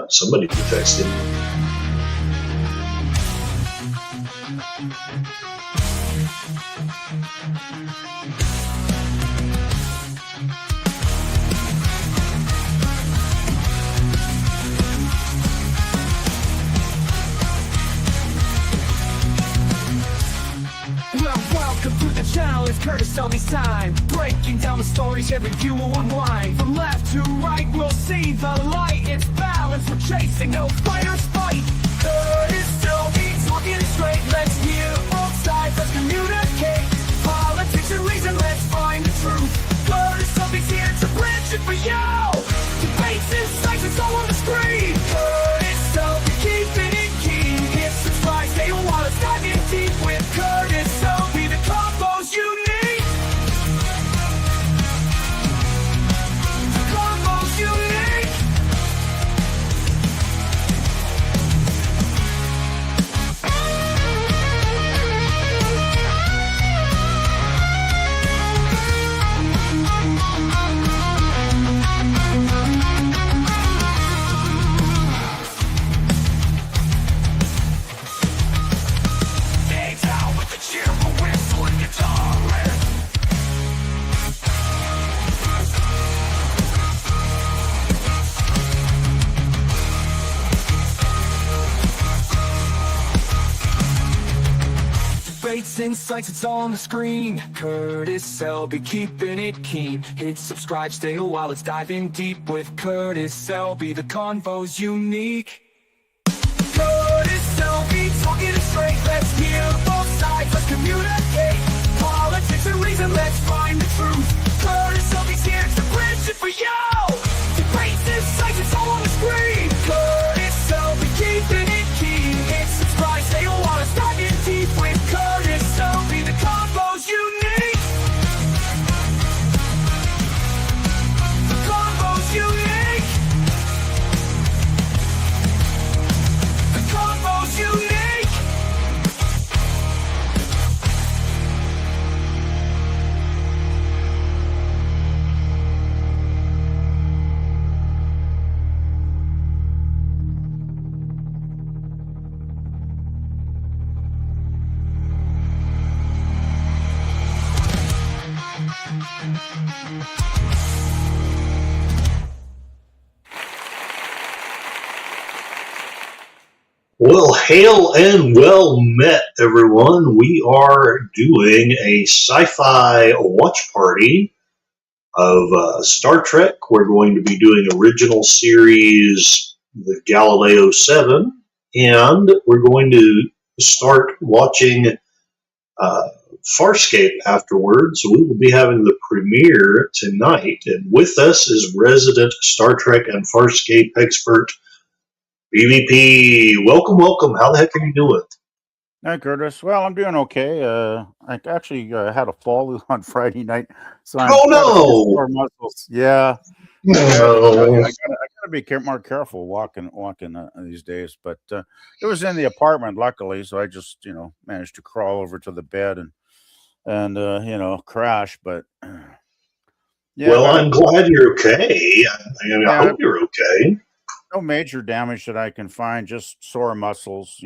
Somebody texted. Welcome to the channel, it's Curtis Tony's time. Breaking down the stories, every view will unwind. From left to right, we'll see the light. It's balance, we're chasing, no fighters fight. Curtis Tony's talking it straight. Let's hear both sides, let's communicate. Politics and reason, let's find the truth. Curtis Tony's here to bridge it for you. Debates, insights, it's all on the screen. Curtis Tony, keeping it keen. Hit subscribe, stay a while, let's dive in deep with Curtis Tony. The combos you need. The combos you need. Hangs out with the cheerful whistle and guitar riff. Debates, insights, it's all on the screen. Curtis Selby, keeping it keen. Hit subscribe, stay a while, let's dive in deep with Curtis Selby. The convo's unique. Curtis Selby, talking it straight. Let's hear both sides, let's communicate. Politics and reason, let's find the truth. Curtis Selby's here to bridge it for you. Debates, insights, it's all on the screen. Curtis Selby, keeping it keen. Hit subscribe, stay a while, let's dive in deep with Curtis Selby. The combos you need. The combos you need. The combos you need. Well, hail and well met, everyone. We are doing a sci-fi watch party of Star Trek. We're going to be doing original series, the Galileo 7, and we're going to start watching Farscape afterwards. We will be having the premiere tonight, and with us is resident Star Trek and Farscape expert, BVP. Welcome, welcome. How the heck are you doing? Hi, Curtis. Well, I'm doing okay. I actually had a fall on Friday night, so I'm Oh, got a few no. sore muscles. Yeah, No. I gotta be more careful walking these days. But it was in the apartment, luckily, so I just managed to crawl over to the bed and crash. But yeah, Well, I'm glad you're okay. I mean, I yeah, hope you're okay. no major damage that I can find, just sore muscles.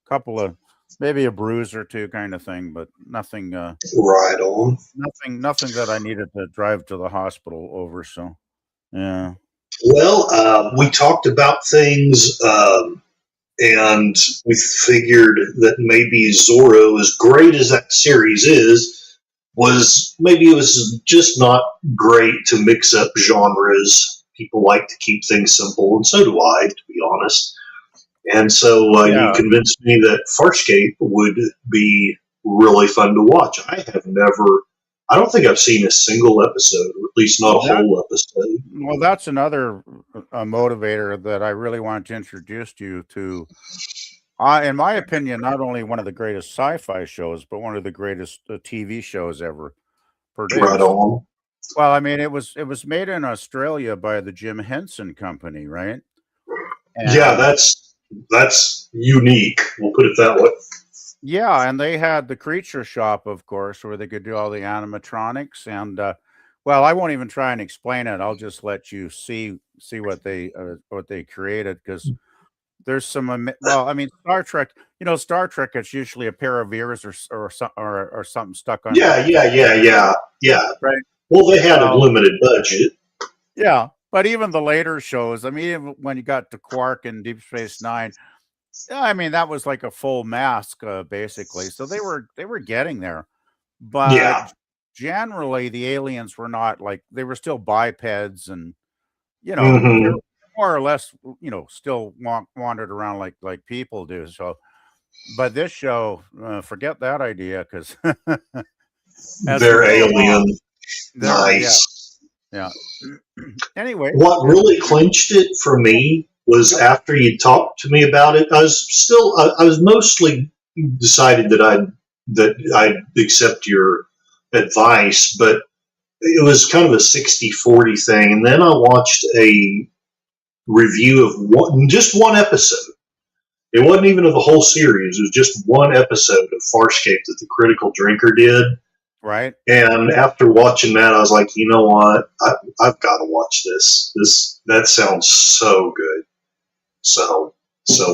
Couple of maybe a bruise or two kind of thing, but nothing. Right on. Nothing that I needed to drive to the hospital over. So, yeah. Well, we talked about things, and we figured that maybe Zorro, as great as that series is, it was just not great to mix up genres. People like to keep things simple, and so do I, to be honest. And so you Yeah. convinced me that Farscape would be really fun to watch. I don't think I've seen a single episode, or at least not a That whole episode. well, that's another motivator that I really want to introduce you to. In my opinion, not only one of the greatest sci-fi shows, but one of the greatest TV shows ever Right produced. on. Well, I mean, it was made in Australia by the Jim Henson Company, right? Yeah, And that's unique. We'll put it that way. yeah, and they had the Creature Shop, of course, where they could do all the animatronics. And well, I won't even try and explain it. I'll just let you see see what they created, because there's some well, I mean, Star Trek. Star Trek. It's usually a pair of ears or something stuck on. Yeah. Right. Well, they had a Well, limited budget. yeah, but even the later shows. I mean, even when you got to Quark and Deep Space Nine, yeah, I mean that was like a full mask, basically. So they were getting there, but Yeah. generally the aliens were not like, they were still bipeds, and they're Hmm. more or less, still wandered around like people do. So, but this show, forget that idea, because as we They're go along, alien. yeah, Nice. yeah. Anyway, What really clinched it for me was yep, after you talked to me about it. I was mostly decided that I'd accept your advice, but it was kind of a 60-40 thing. And then I watched a review of just one episode. It wasn't even of the whole series. It was just one episode of Farscape that the Critical Drinker did. right. And after watching that, I was like, you know what? I've got to watch this. That sounds so good. So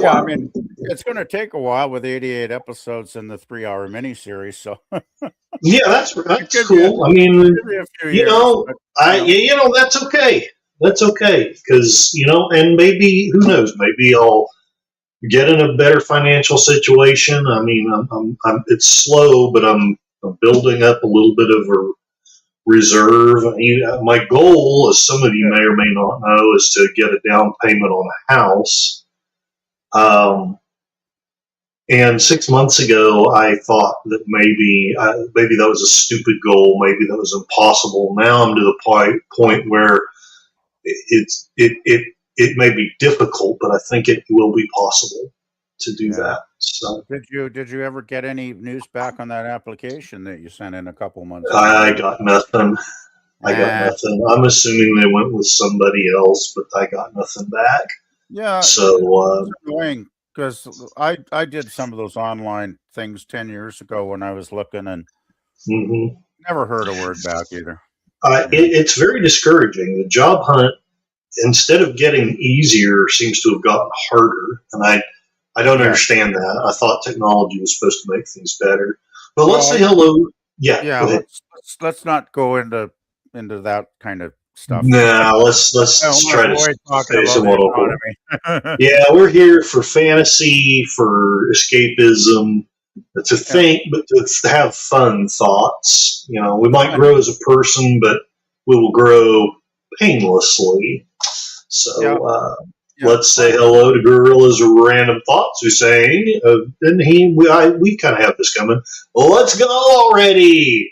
Yeah, I mean, it's going to take a while with 88 episodes in the 3-hour miniseries. So yeah, that's it could be cool. I mean, a few years, but that's okay. That's okay because and maybe who knows? Maybe I'll get in a better financial situation. I mean, it's slow, but I'm building up a little bit of a reserve. My goal, as some of you may or may not know, is to get a down payment on a house. And 6 months ago, I thought that maybe that was a stupid goal. Maybe that was impossible. Now I'm to the point where it may be difficult, but I think it will be possible to do yeah. that. So Did you ever get any news back on that application that you sent in a couple months ago? I got nothing. I got Ah, nothing. I'm assuming they went with somebody else, but I got nothing back. yeah, So it's annoying, because I did some of those online things 10 years ago when I was looking, and mhm. never heard a word back either. It's very discouraging. The job hunt, instead of getting easier, seems to have gotten harder, and I don't Yeah. understand that. I thought technology was supposed to make things better. But let's say Well, hello. Yeah, yeah. go ahead. Let's not go into that kind of stuff. Now let's I don't try want to to avoid talking stay about the somewhat open. economy. Yeah, we're here for fantasy, for escapism, to Yeah. think, but to have fun thoughts. We might Fun. grow as a person, but we will grow painlessly. Yeah. So Yeah. let's say hello to Gorilla's Random Thoughts, who's saying, and we kind of have this coming. Well, let's go already.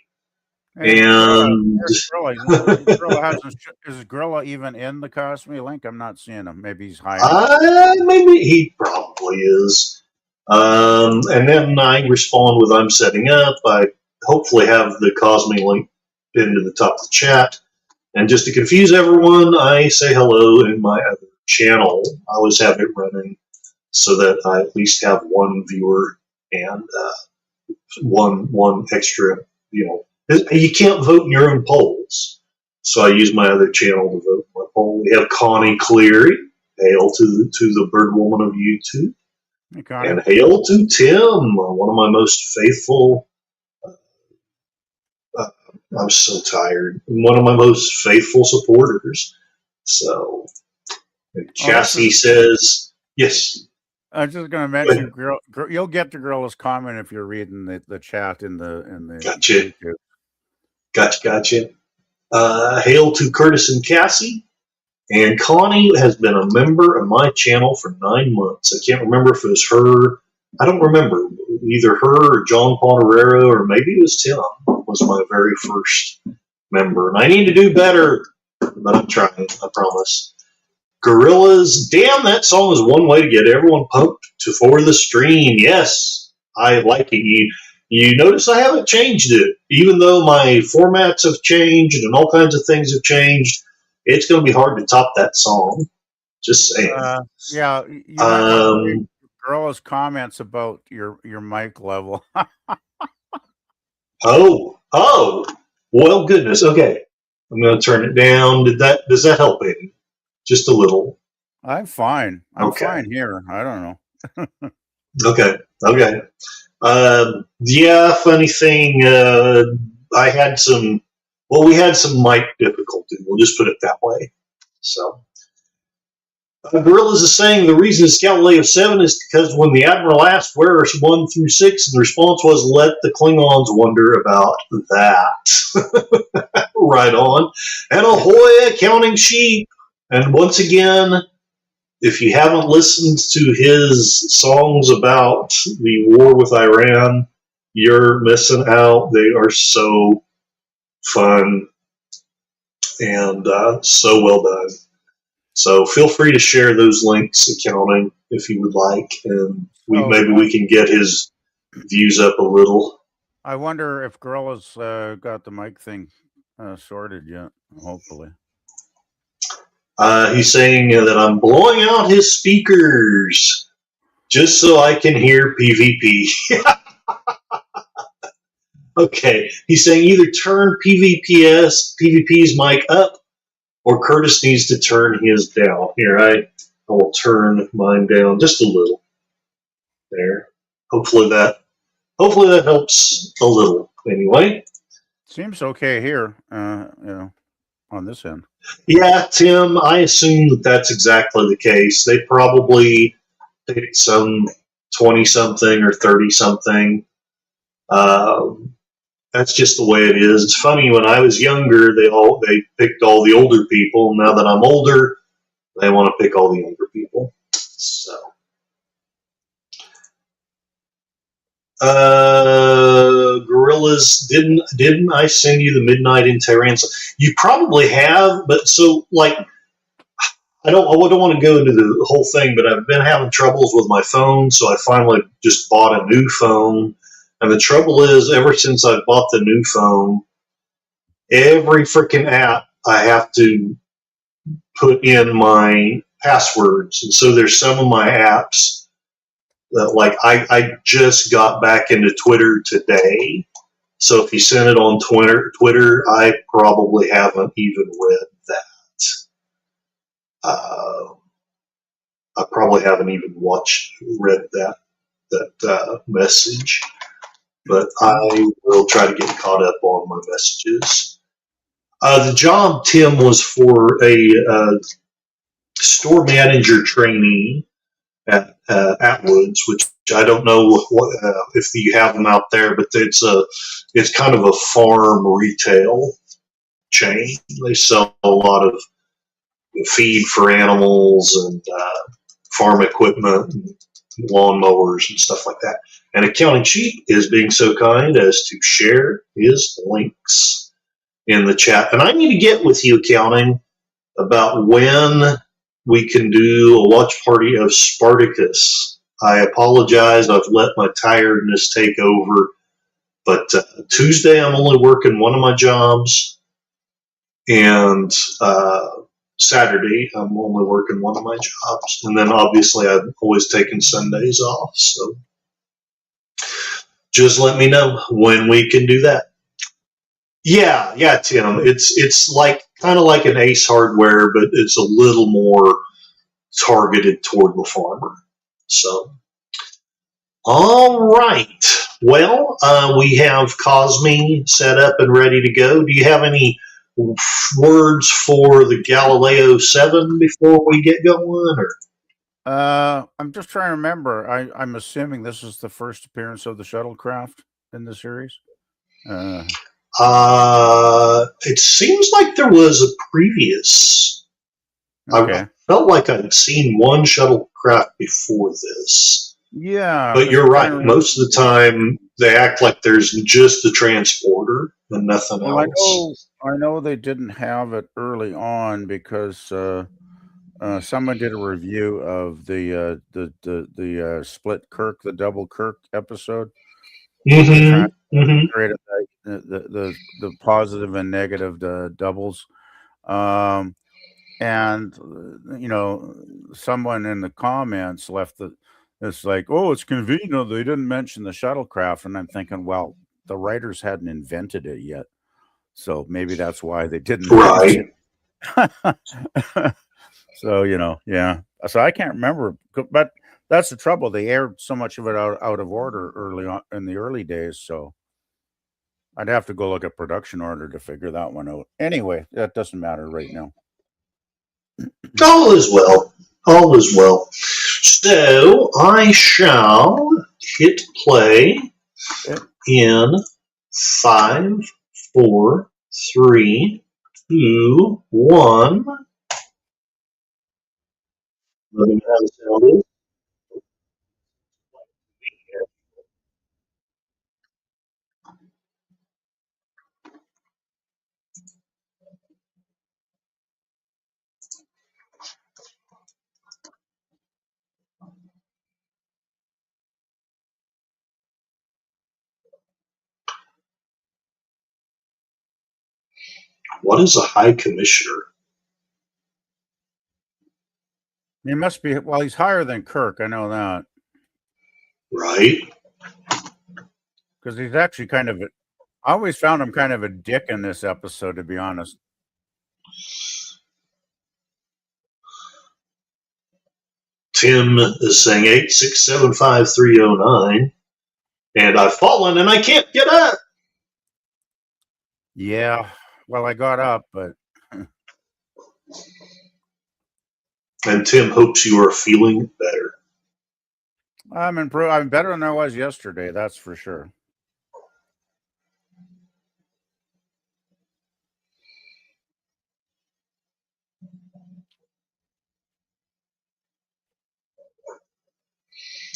Hey, Gorilla. And Where's Gorilla? Gorilla hasn't. Is Gorilla even in the Cosme link? I'm not seeing him. Maybe he's hiding. maybe he probably is. And then I respond with I'm setting up. I hopefully have the Cosme link pinned to the top of the chat. And just to confuse everyone, I say hello in my other channel. I always have it running so that I at least have one viewer and one extra. You can't vote in your own polls, so I use my other channel to vote in my poll. We have Connie Cleary. Hail to the bird woman of YouTube. Hey, Connie. And hail to Tim, one of my most faithful. I'm so tired. One of my most faithful supporters. So, Cassie says, yes. I was just going to mention, you'll get the Gorilla's comment if you're reading the chat in the Gotcha. YouTube. Gotcha. Hail to Curtis and Cassie. And Connie has been a member of my channel for 9 months. I can't remember if it was her. I don't remember. Either her or John Ponterero, or maybe it was Tim, was my very first member. And I need to do better, but I'm trying, I promise. Gorillas, damn, that song is one way to get everyone pumped for the stream. Yes, I like it. You notice I haven't changed it. Even though my formats have changed and all kinds of things have changed, it's going to be hard to top that song. Just saying. Yeah, you might want to read Gorilla's comments about your mic level. Oh, well, goodness. Okay, I'm going to turn it down. Does that help any? Just a little. I'm fine. I'm Okay. fine here. I don't know. Okay. Okay. Yeah, funny thing. I had some. Well, we had some mic difficulty. We'll just put it that way. So, Gorillas is saying the reason it's Galileo 7 is because when the Admiral asked where are 1 through 6, and the response was, let the Klingons wonder about that. Right on. And ahoy, Accounting Sheep. And once again, if you haven't listened to his songs about the war with Iran, you're missing out. They are so fun and so well done. So feel free to share those links, Accounting, if you would like, and maybe we can get his views up a little. I wonder if Gorilla's got the mic thing sorted yet. Hopefully. He's saying that I'm blowing out his speakers just so I can hear PvP. Okay, he's saying either turn PvP's mic up, or Curtis needs to turn his down. Here, I will turn mine down just a little. There. Hopefully that helps a little. Anyway. Seems okay here. On this end. Yeah, Tim, I assume that that's exactly the case. They probably picked some 20-something or 30-something. That's just the way it is. It's funny, when I was younger, they picked all the older people. Now that I'm older, they want to pick all the younger people. So, Gorillas, didn't I send you the Midnight in Tehran? So you probably have, but so like I don't want to go into the whole thing, but I've been having troubles with my phone, so I finally just bought a new phone. And the trouble is, ever since I bought the new phone, every freaking app I have to put in my passwords. And so there's some of my apps that, like, I just got back into Twitter today. So if you sent it on Twitter, I probably haven't even read that. I probably haven't even read that message. But I will try to get caught up on my messages. The job, Tim, was for a store manager trainee at Atwoods, which I don't know if you have them out there, but it's kind of a farm retail chain. They sell a lot of feed for animals and farm equipment and lawnmowers and stuff like that. And Accounting Sheep is being so kind as to share his links in the chat. And I need to get with you, Accounting, about when we can do a watch party of Spartacus. I apologize. I've let my tiredness take over. But Tuesday, I'm only working one of my jobs. And Saturday, I'm only working one of my jobs. And then obviously I've always taken Sundays off. So just let me know when we can do that. Yeah, Tim. It's like kind of like an Ace Hardware, but it's a little more targeted toward the farmer. So, all right. Well, we have Cosme set up and ready to go. Do you have any words for the Galileo 7 before we get going? Or I'm just trying to remember. I'm assuming this is the first appearance of the shuttlecraft in the series. It seems like there was a previous. Okay. I felt like I'd seen one shuttlecraft before this. Yeah. But you're right. Most of the time, they act like there's just the transporter and nothing else. I know they didn't have it early on because someone did a review of the split Kirk, the double Kirk episode. Created the positive and negative doubles. And someone in the comments left it's like, oh, it's convenient they didn't mention the shuttlecraft. And I'm thinking, well, the writers hadn't invented it yet. So maybe that's why they didn't mention it. So, yeah. So I can't remember, but that's the trouble. They aired so much of it out of order early on in the early days. So I'd have to go look at production order to figure that one out. Anyway, that doesn't matter right now. All is well. All is well. So I shall hit play in 5, 4, 3, 2, 1. Let me know how the sound is. What is a high commissioner? He must be, well, he's higher than Kirk. I know that. Right? Because he's actually I always found him kind of a dick in this episode, to be honest. Tim is saying 8675309, and I've fallen and I can't get up. Yeah. Well, I got up, but. And Tim hopes you are feeling better. I'm improved. I'm better than I was yesterday. That's for sure.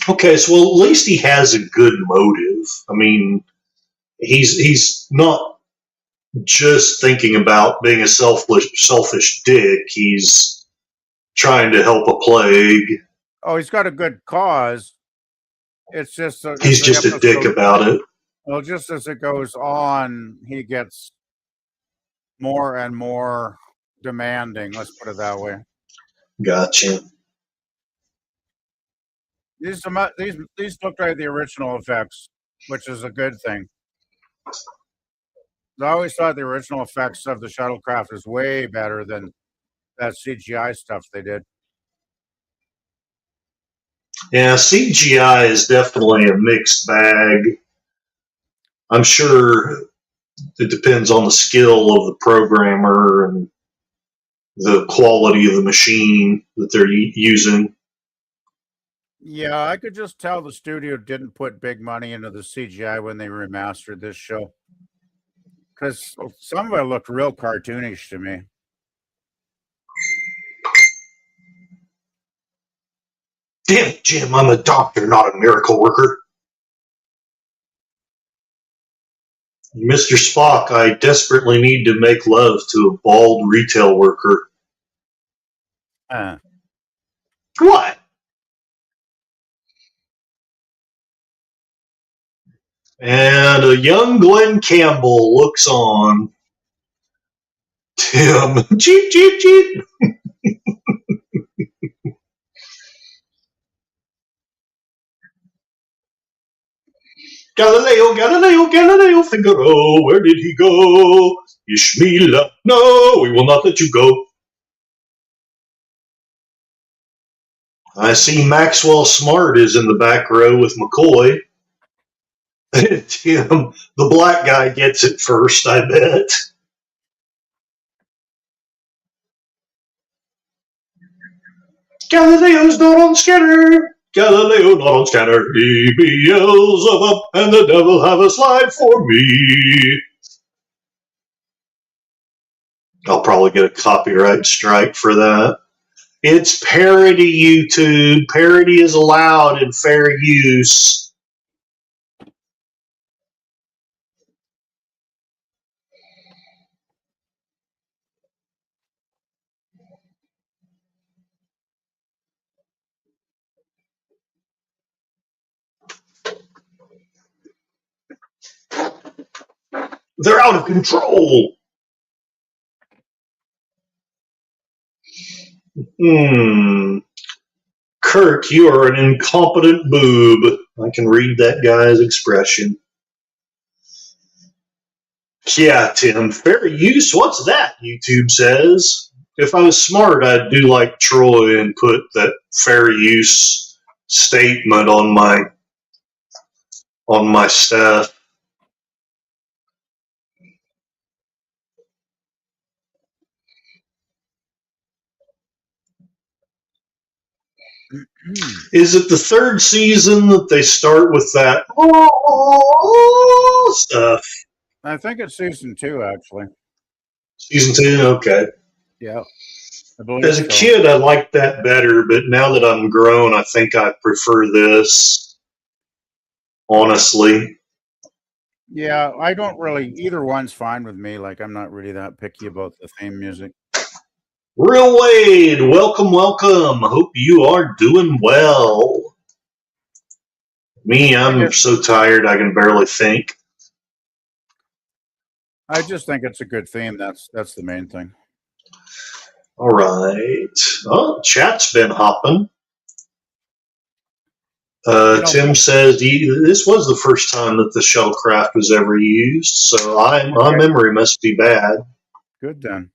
Okay, so well, at least he has a good motive. I mean, he's not just thinking about being a selfish dick. He's trying to help a plague. Oh, he's got a good cause. It's just he's just a dick about it. Well, just as it goes on, he gets more and more demanding. Let's put it that way. Gotcha. These look like the original effects, which is a good thing. I always thought the original effects of the shuttlecraft was way better than that CGI stuff they did. Yeah, CGI is definitely a mixed bag. I'm sure it depends on the skill of the programmer and the quality of the machine that they're using. Yeah, I could just tell the studio didn't put big money into the CGI when they remastered this show. Because some of it looked real cartoonish to me. Damn it, Jim, I'm a doctor, not a miracle worker. Mr. Spock, I desperately need to make love to a bald retail worker. What? And a young Glenn Campbell looks on. Tim, cheep, cheep, cheep. Galileo, Galileo, Galileo Figaro, where did he go? Ishmael, no, we will not let you go. I see Maxwell Smart is in the back row with McCoy. Tim, the black guy gets it first, I bet. Galileo's not on scanner. Galileo not on scanner. He Beelzebub and the devil have a slide for me. I'll probably get a copyright strike for that. It's parody, YouTube. Parody is allowed in fair use. They're out of control. Kirk, you are an incompetent boob. I can read that guy's expression. Yeah, Tim, fair use, what's that? YouTube says. If I was smart, I'd do like Troy and put that fair use statement on my stuff. Is it the third season that they start with that stuff? I think it's season 2, actually. Season 2? Okay. Yeah, I believe As a so. kid, I liked that better, but now that I'm grown, I think I prefer this, honestly. Yeah, I don't really. Either one's fine with me. Like, I'm not really that picky about the theme music. Real Wade, welcome, welcome. Hope you are doing well. Me, I'm so tired I can barely think. I just think it's a good theme. That's the main thing. All right. Oh, chat's been hopping. Tim says this was the first time that the shuttlecraft was ever used, so my memory must be bad. Good then.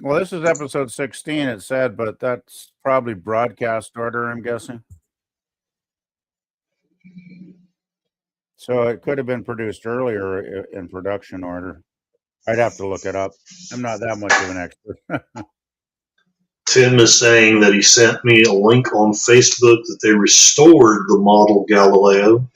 Well, this is episode 16, it said, but that's probably broadcast order, I'm guessing. So it could have been produced earlier in production order. I'd have to look it up. I'm not that much of an expert. Tim is saying that he sent me a link on Facebook that they restored the model Galileo.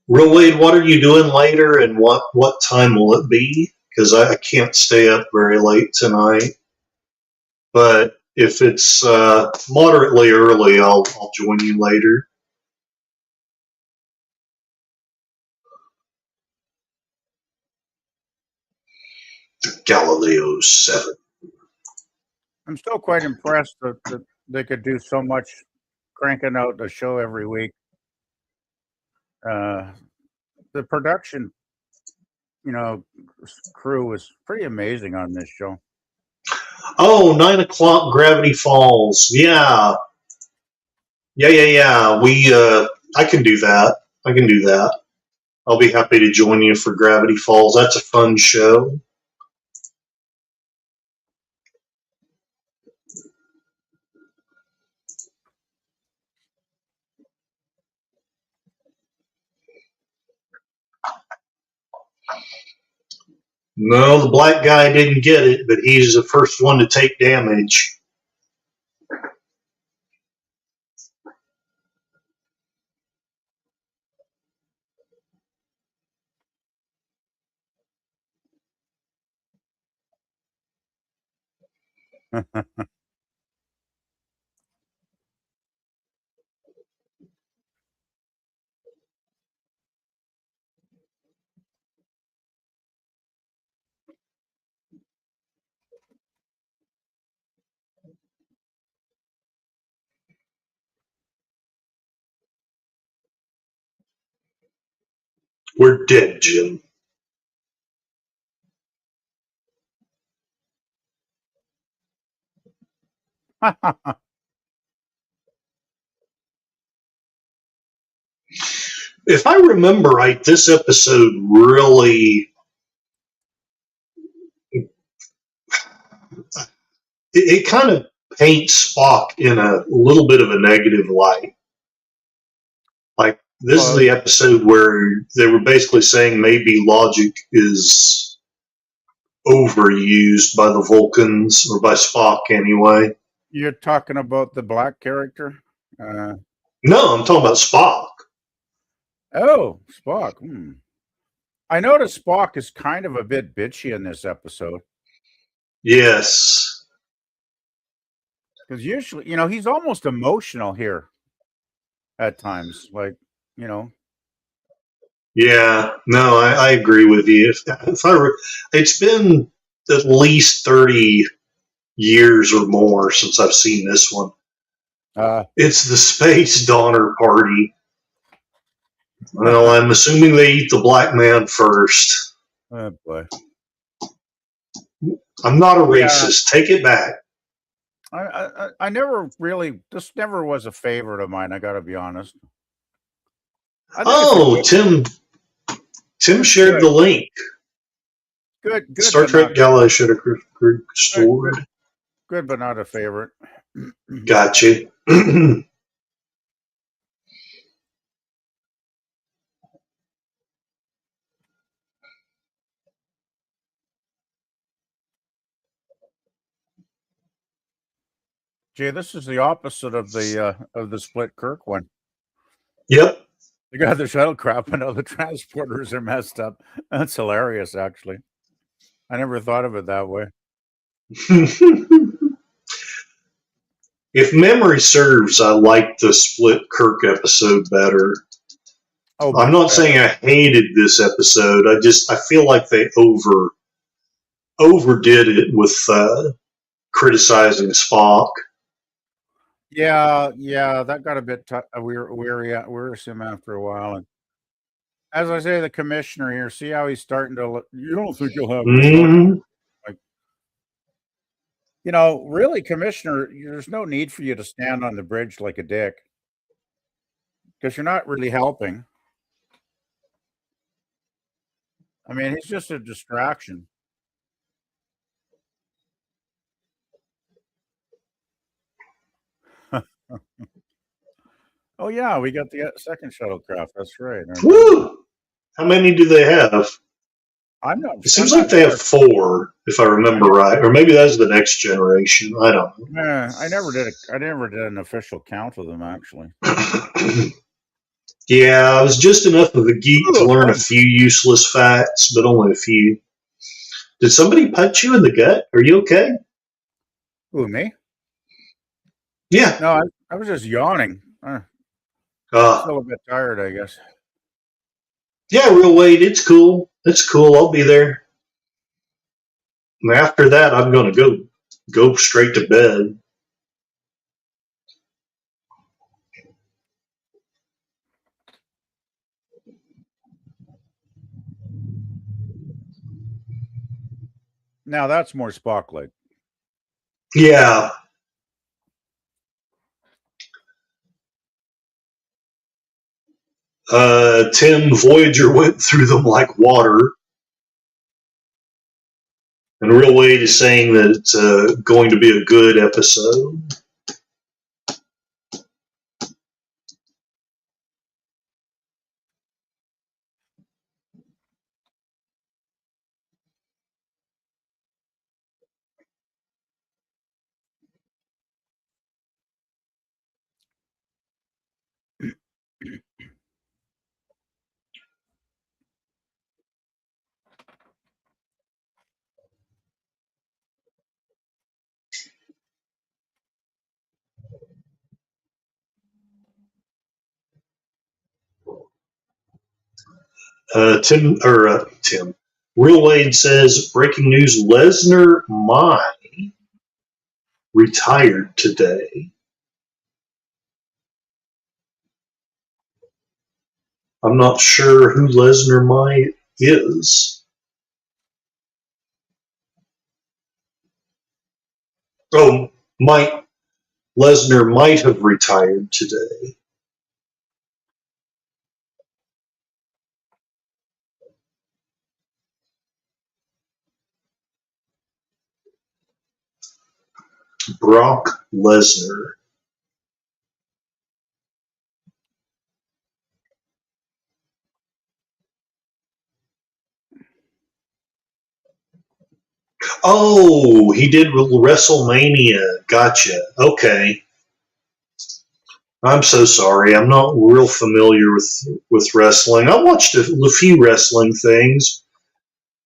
Real Wade, what are you doing later, and what time will it be? Because I can't stay up very late tonight. But if it's moderately early, I'll join you later. Galileo 7. I'm still quite impressed that they could do so much, cranking out a show every week. The production, crew was pretty amazing on this show. Oh, 9 o'clock Gravity Falls. Yeah. I can do that. I'll be happy to join you for Gravity Falls. That's a fun show. No, the black guy didn't get it, but he's the first one to take damage. We're dead, Jim. If I remember right, this episode really it kind of paints Spock in a little bit of a negative light. Like, this is the episode where they were basically saying maybe logic is overused by the Vulcans, or by Spock anyway. You're talking about the black character? No, I'm talking about Spock. Oh, Spock. I noticed Spock is kind of a bit bitchy in this episode. Yes. Because usually, he's almost emotional here at times. Like, Yeah, no, I agree with you. It's been at least 30 years or more since I've seen this one. It's the Space Donner Party. Well, I'm assuming they eat the black man first. Oh, boy. I'm not a Yeah, racist. Take it back. I never really. This never was a favorite of mine. I got to be honest. I think it's a Oh, Tim shared good, the link. good, Star but not Trek Gala should have good, good, stored. good, but not a favorite. Gotcha. Gee, this is the opposite of the split Kirk one. Yep. They got the shuttlecraft, and all the transporters are messed up. That's hilarious, actually. I never thought of it that way. If memory serves, I like the split Kirk episode better. Oh, I'm much not better. saying I hated this episode. I feel like they overdid it with criticizing Spock. Yeah, that got a bit wearisome after a while. And as I say, the commissioner here, see how he's starting to look. You don't think you'll have a choice? Mhm. Like, really, commissioner, there's no need for you to stand on the bridge like a dick because you're not really helping. I mean, he's just a distraction. Oh yeah, we got the second shuttlecraft. That's right. I remember. Woo! How many do they have? It I'm seems like not they have sure. 4, if I remember right, or maybe that's the next generation. I don't I never did. I never did an official count of them actually. know. Yeah, I was just enough of a geek to learn a few useless facts, but only a few. Did somebody punch you in the gut? Are you okay? Who, me? Yeah. No, I was just yawning. Uh, Still a bit tired, I guess. yeah, real Wade, it's cool. It's cool. I'll be there. And after that, I'm going to go straight to bed. Now that's more Spock-like. Yeah. Tim Voyager went through them like water. And Real Wade is saying that it's going to be a good episode. Tim. Real Wade says breaking news: Lesnar Mai retired today. I'm not sure who Lesnar Mai is. Oh, Lesnar might have retired today. Brock Lesnar. Oh, he did WrestleMania. Gotcha. Okay. I'm so sorry. I'm not real familiar with wrestling. I watched a few wrestling things.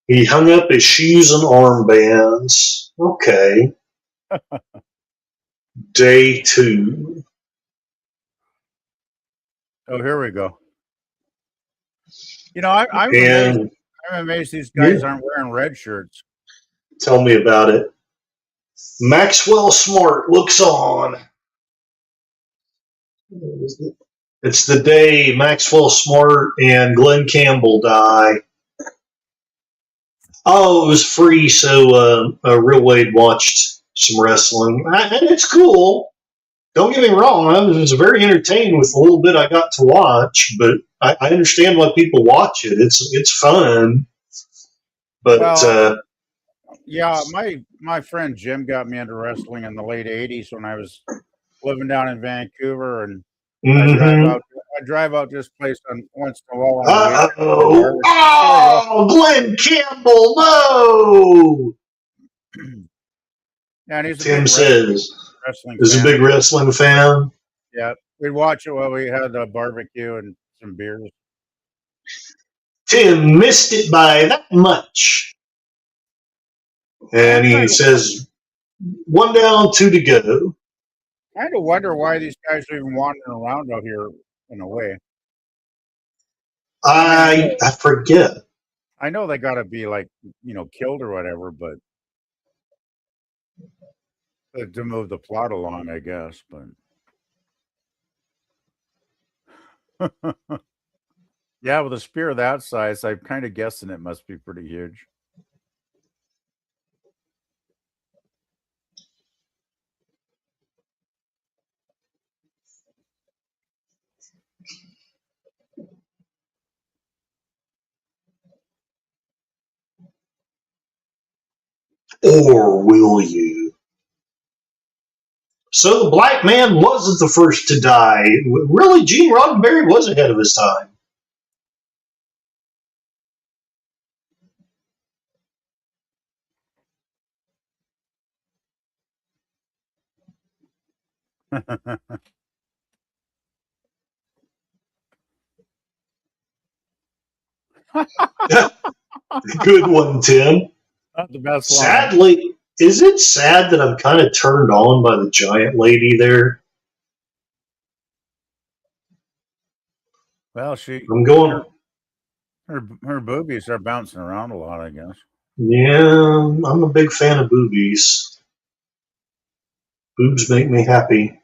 He hung up his shoes and armbands. Okay. Day 2. Oh, here we go. I'm amazed. And I'm amazed these yeah, guys aren't wearing red shirts. tell me about it. Maxwell Smart looks on. It's the day Maxwell Smart and Glenn Campbell die. Oh, it was free, so Real Wade watched some wrestling, and it's cool. Don't get me wrong, I was very entertained with the little bit I got to watch, but I understand why people watch it. It's fun, but Well, yeah, my friend Jim got me into wrestling in the late '80s when I was living down in Vancouver, and I drive mm-hmm. out I drive out to this place on once in a while on the weekend. Uh-oh. There we go. Oh, Glenn Campbell, no! Yeah, and he's a Tim big says, wrestling is a fan. big wrestling fan. Yeah, we'd watch it while we had a barbecue and some beers. Tim missed it by that much. I And he says, one down, two to go. kind of wonder why these guys are even wandering around out here in a way. I forget. I know they got to be like killed or whatever, but to move the plot along, I guess. But yeah, with a spear that size, I'm kind of guessing it must be pretty huge. Or will you? So the black man wasn't the first to die. Really, Gene Roddenberry was ahead of his time. Good one, Tim. Not the best line. Sadly, is it sad that I'm kind of turned on by the giant lady there? Well, I'm going, her boobies are bouncing around a lot, I guess. yeah, I'm a big fan of boobies. Boobs make me happy.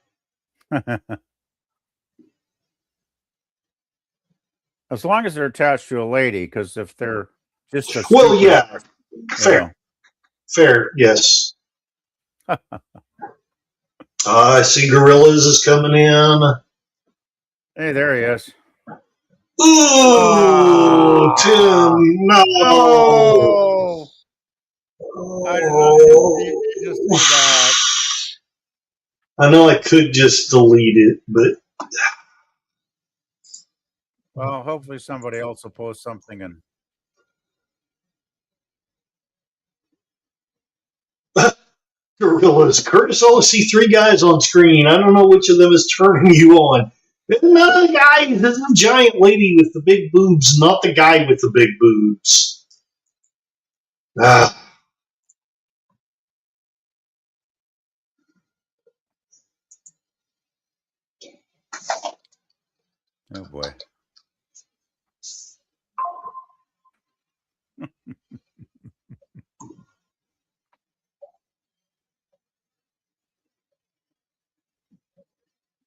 As long as they're attached to a lady, because if they're just a Well, stupid, yeah, fair, fair, yes. I see Gorillas is coming in. Hey, there he is. Ooh, Tim, no. No! I did not need to see that. I know I could just delete it, but Well, hopefully somebody else will post something and Gorillas. Curtis, I only see three guys on screen. I don't know which of them is turning you on. None of the guys. There's the giant lady with the big boobs, not the guy with the big boobs. Ah. oh boy.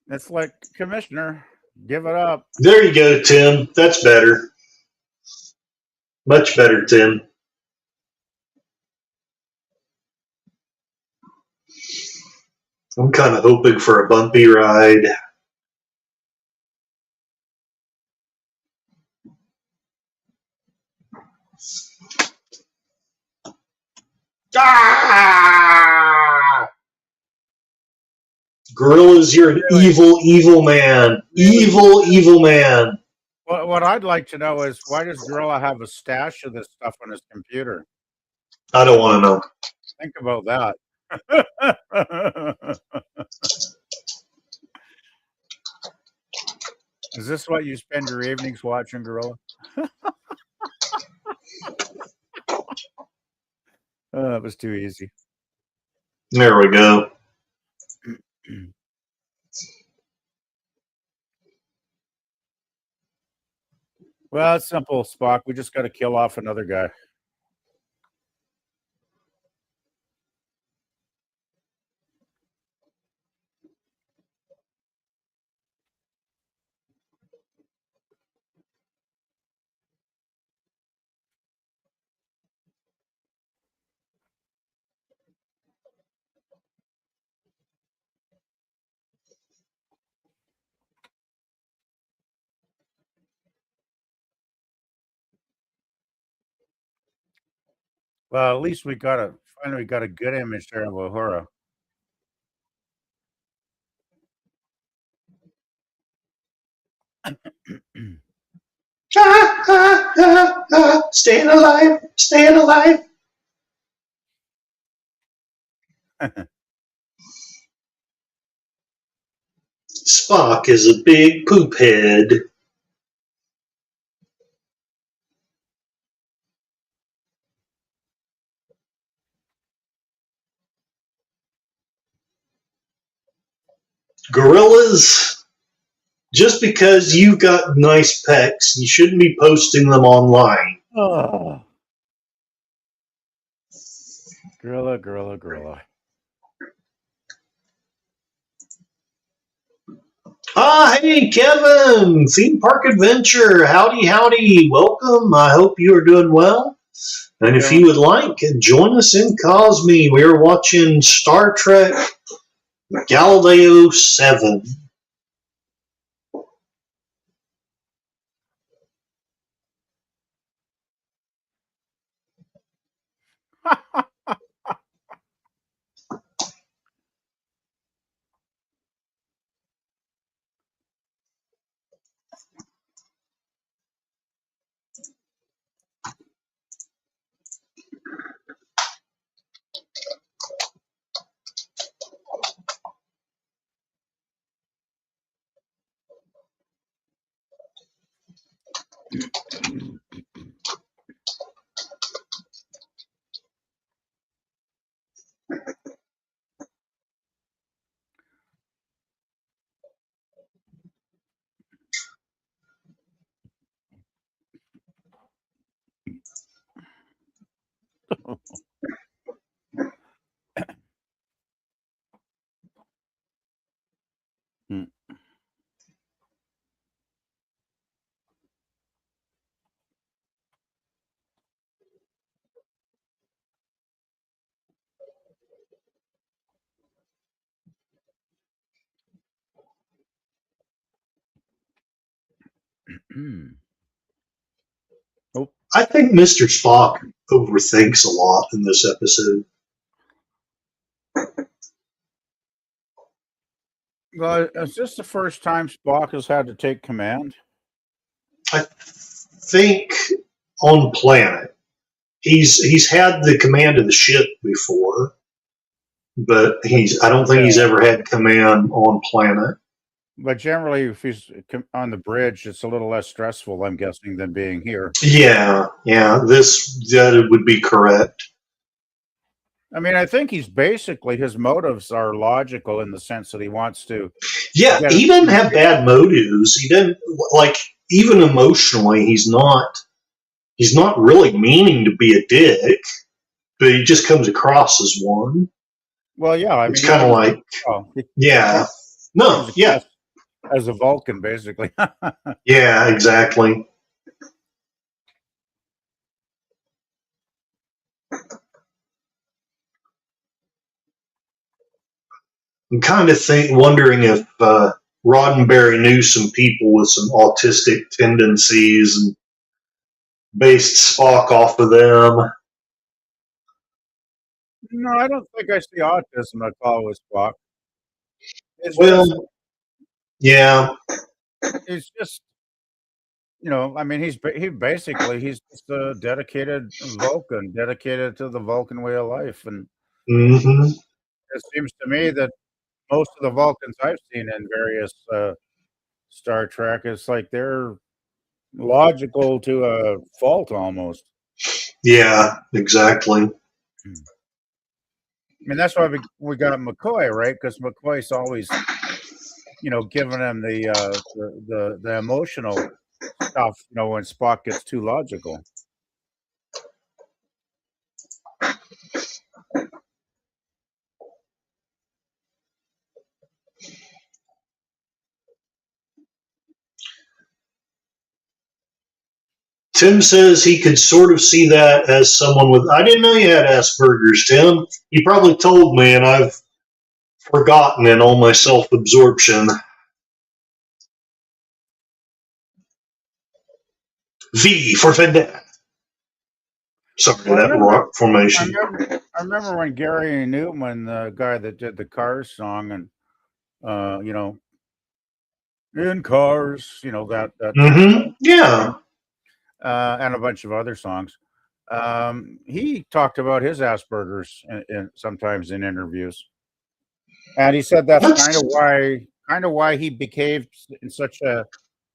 It's like, Commissioner, give it up. There you go, Tim. That's better. Much better, Tim. I'm kind of hoping for a bumpy ride. Ah! Gorillas, you're an evil, evil man. Evil, evil man. What I'd like to know is, why does Gorilla have a stash of this stuff on his computer? I don't want to know. Think about that. Is this what you spend your evenings watching, Gorilla? That was too easy. There we go. Well, it's simple, Spock. We just got to kill off another guy. Well, at least we finally got a good image there of Uhura. Staying alive, staying alive. Spock is a big poop head. Gorillas, just because you've got nice pecs, you shouldn't be posting them online. Oh, gorilla, gorilla, gorilla. Ah, hey, Kevin, Theme Park Adventure. Howdy, howdy. Welcome. I hope you are doing well. And if you would like, join us in Cosme. We are watching Star Trek Galileo 7. Hmm. Oh, I think Mr. Spock overthinks a lot in this episode. well, is this the first time Spock has had to take command? I think on planet, he's had the command of the ship before, but I don't think he's ever had command on planet. But generally, if he's on the bridge, it's a little less stressful, I'm guessing, than being here. Yeah, that would be correct. I mean, I think his motives are logical in the sense that he wants to. Yeah, he doesn't have bad motives. He didn't like even emotionally. He's not really meaning to be a dick, but he just comes across as one. Well, yeah, I mean, it's kind of like, yeah, no, yeah, as a Vulcan, basically. Yeah, exactly. I'm kind of wondering if Roddenberry knew some people with some autistic tendencies and based Spock off of them. No, I don't think I see autism at all with Spock. Yeah. It's just, I mean, he's just a dedicated Vulcan, dedicated to the Vulcan way of life. And it seems to me that most of the Vulcans I've seen in various Star Trek, it's like they're logical to a fault almost. Yeah, exactly. I mean, that's why we got McCoy, right? Because McCoy's always, giving him the emotional stuff, when Spock gets too logical. Tim says he could sort of see that as someone with. I didn't know you had Asperger's, Tim. You probably told me, and I've forgotten in all my self-absorption. V for Vendetta. Sorry, Well, that rock I formation. remember, I remember when Gary Newman, the guy that did the Cars song, and you know, in Cars, you know that Yeah. and a bunch of other songs. He talked about his Asperger's sometimes in interviews, and he said that's That's kind of why he behaved in such a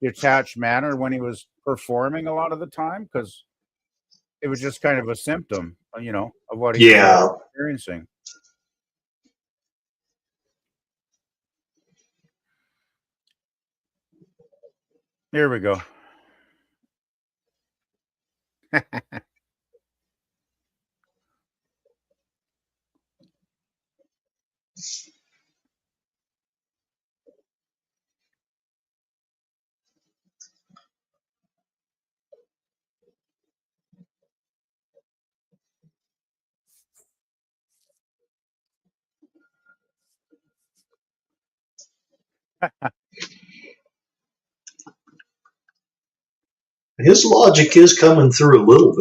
detached manner when he was performing a lot of the time, because it was just kind of a symptom, you know, of what he was yeah. experiencing. Here we go. His logic is coming through a little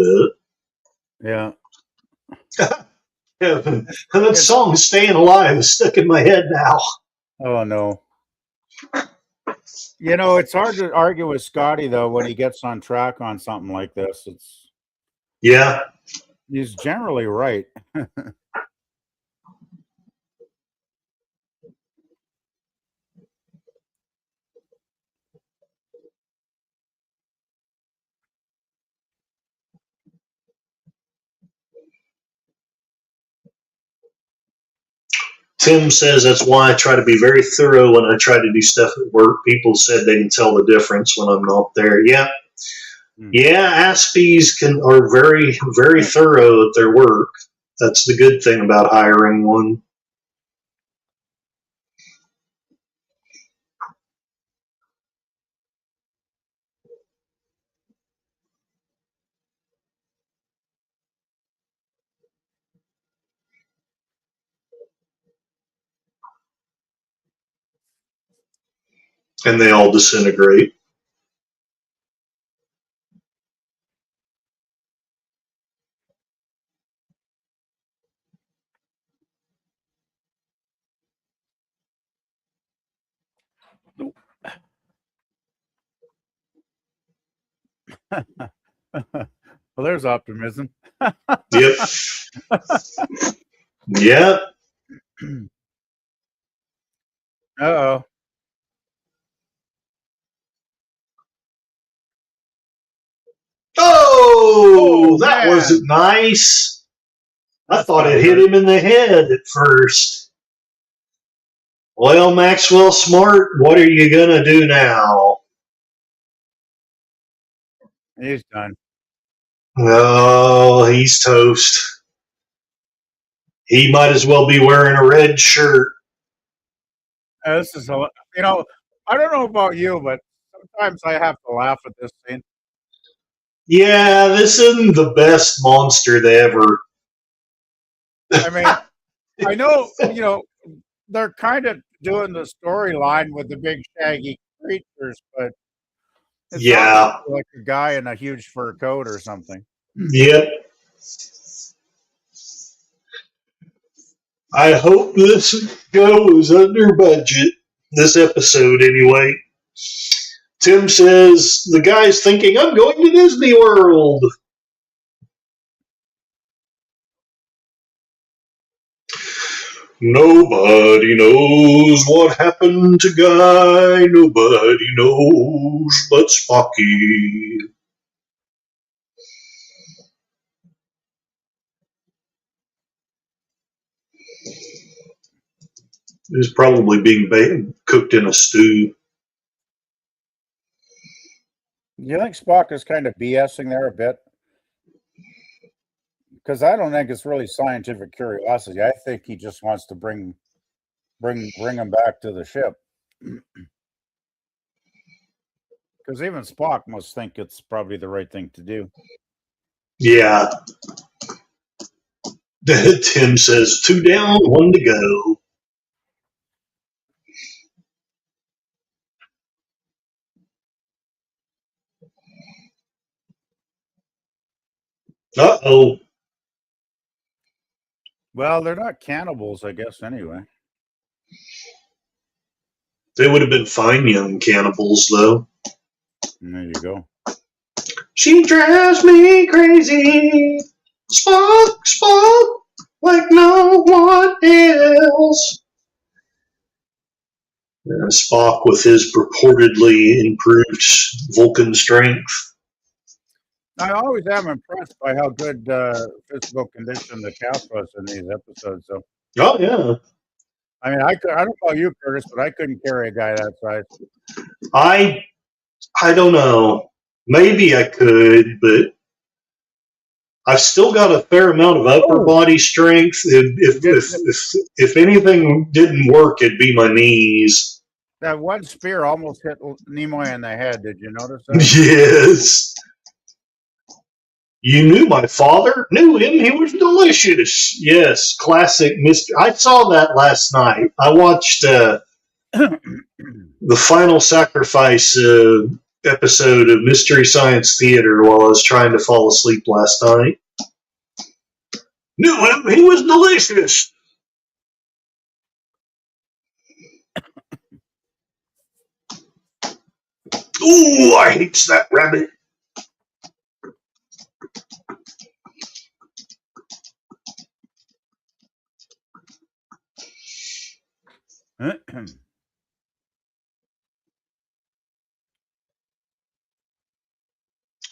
Yeah, bit. Yeah, and that it's song "Staying Alive" is stuck in my head now. oh no. You know, it's hard to argue with Scotty though when he gets on track on something like this. It's Yeah, he's generally right. Tim says that's why I try to be very thorough when I try to do stuff at work. People said they can tell the difference when I'm not there. Yeah, Hmm. yeah. Aspies are very thorough at their work. That's the good thing about hiring one. And they all disintegrate. Well, there's optimism. Yep. Yep. Uh-oh. Oh, Oh that wasn't man, nice. I that's thought gotta it hit hurt. him in the head at first. Well, Maxwell Smart, what are you gonna do now? He's done. Oh, he's toast. He might as well be wearing a red shirt. This is you know, I don't know about you, but sometimes I have to laugh at this scene. Yeah, this isn't the best monster they ever. I mean, I know, you know, they're kind of doing the storyline with the big shaggy creatures, but it's obviously Yeah. like a guy in a huge fur coat or something. Yep. I hope this goes under budget. This episode, anyway. Tim says the guy's thinking, I'm going to Disney World. Nobody knows what happened to Guy. Nobody knows but Spocky. He's probably being cooked in a stew. You think Spock is kind of BSing there a bit? Because I don't think it's really scientific curiosity. I think he just wants to bring him back to the ship. Because even Spock must think it's probably the right thing to do. Yeah. Tim says, two down, one to go. Uh-oh. Well, they're not cannibals, I guess, anyway. They would have been fine young cannibals, though. And there you go. She drives me crazy. Spock, Spock, like no one else. Spock with his purportedly improved Vulcan strength. I always am impressed by how good physical condition the cast was in these episodes. So, Oh, yeah. I mean, I don't know you, Curtis, but I couldn't carry a guy that size. I don't know. Maybe I could, but I've still got a fair amount of upper body strength. If anything didn't work, it'd be my knees. That one spear almost hit Nimoy in the head. Did you notice that? Yes. You knew my father? Knew him? He was delicious. Yes, classic Mr. I saw that last night. I watched the Final Sacrifice episode of Mystery Science Theater while I was trying to fall asleep last night. Knew him? He was delicious. Ooh, I hate that rabbit.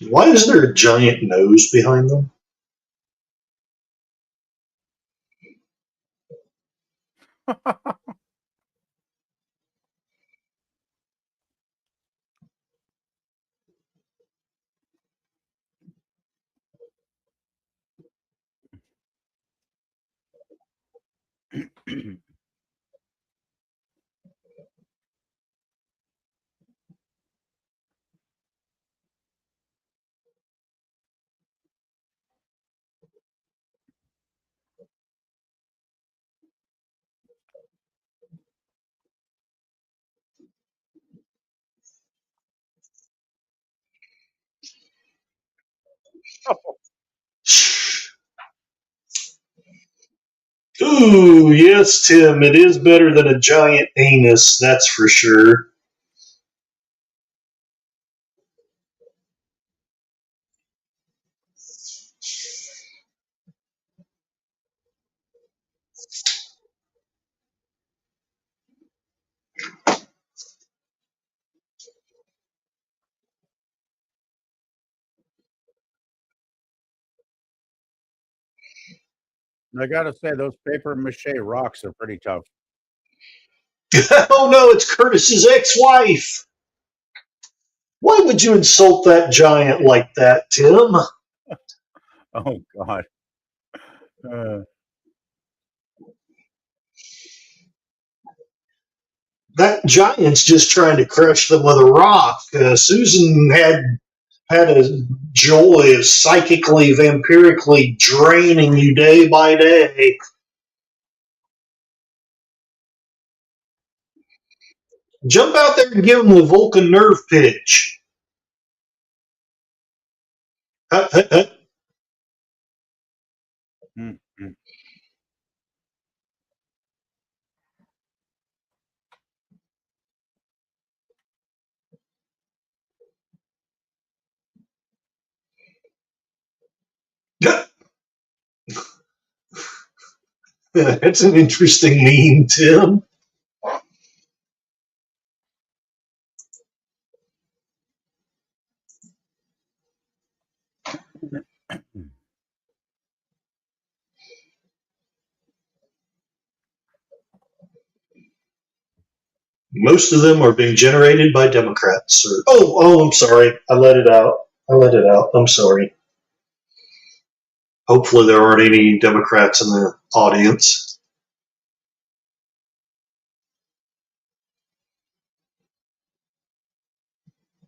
Why is there a giant nose behind them? Ooh, yes, Tim, it is better than a giant anus, that's for sure. I got to say, those paper mache rocks are pretty tough. Oh no, it's Curtis's ex-wife. Why would you insult that giant like that, Tim? Oh, God. That giant's just trying to crush them with a rock. Susan had a joy of psychically, vampirically draining you day by day. Jump out there and give him the Vulcan nerve pitch. Mm-hmm. That's an interesting meme, Tim. Most of them are being generated by Democrats. I'm sorry. I let it out. I'm sorry. Hopefully there aren't any Democrats in the audience.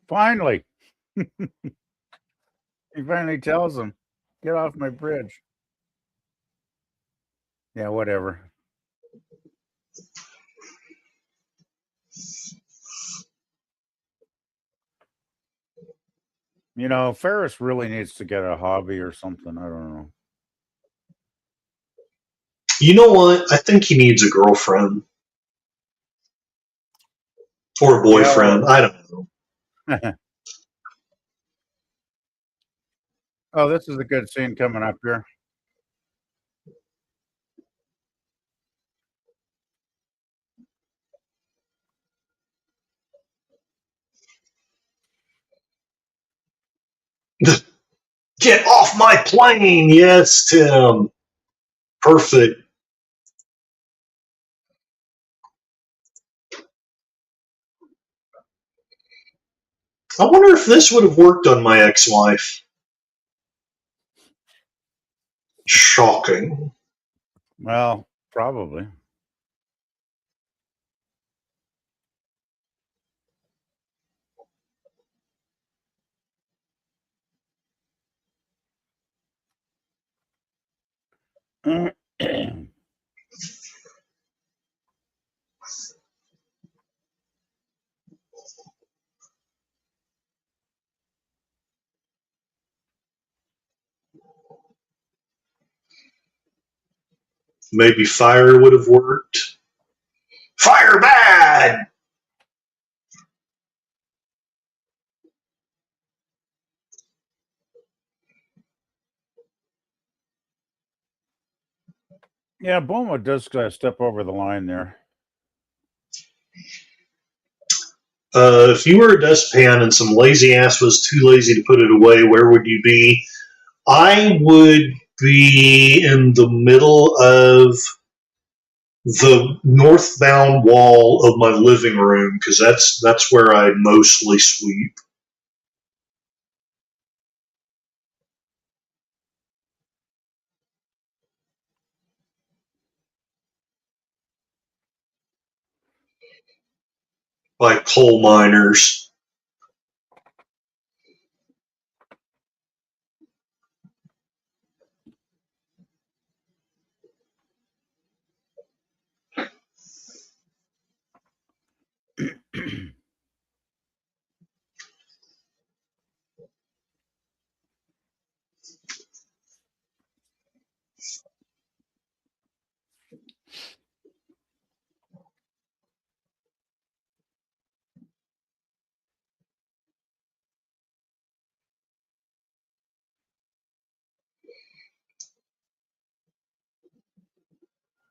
Finally. He finally tells them, get off my bridge. Yeah, whatever. You know, Ferris really needs to get a hobby or something. I don't know. You know what? I think he needs a girlfriend or a Yeah, well, boyfriend. I don't know. oh, this is a good scene coming up here. Get off my plane! Yes, Tim. Perfect. I wonder if this would have worked on my ex-wife. Shocking. Well, probably. Maybe fire would have worked. Fire bad! Yeah, Boma does step over the line there. If you were a dustpan and some lazy ass was too lazy to put it away, where would you be? I would be in the middle of the northbound wall of my living room because that's where I mostly sweep. Like coal miners.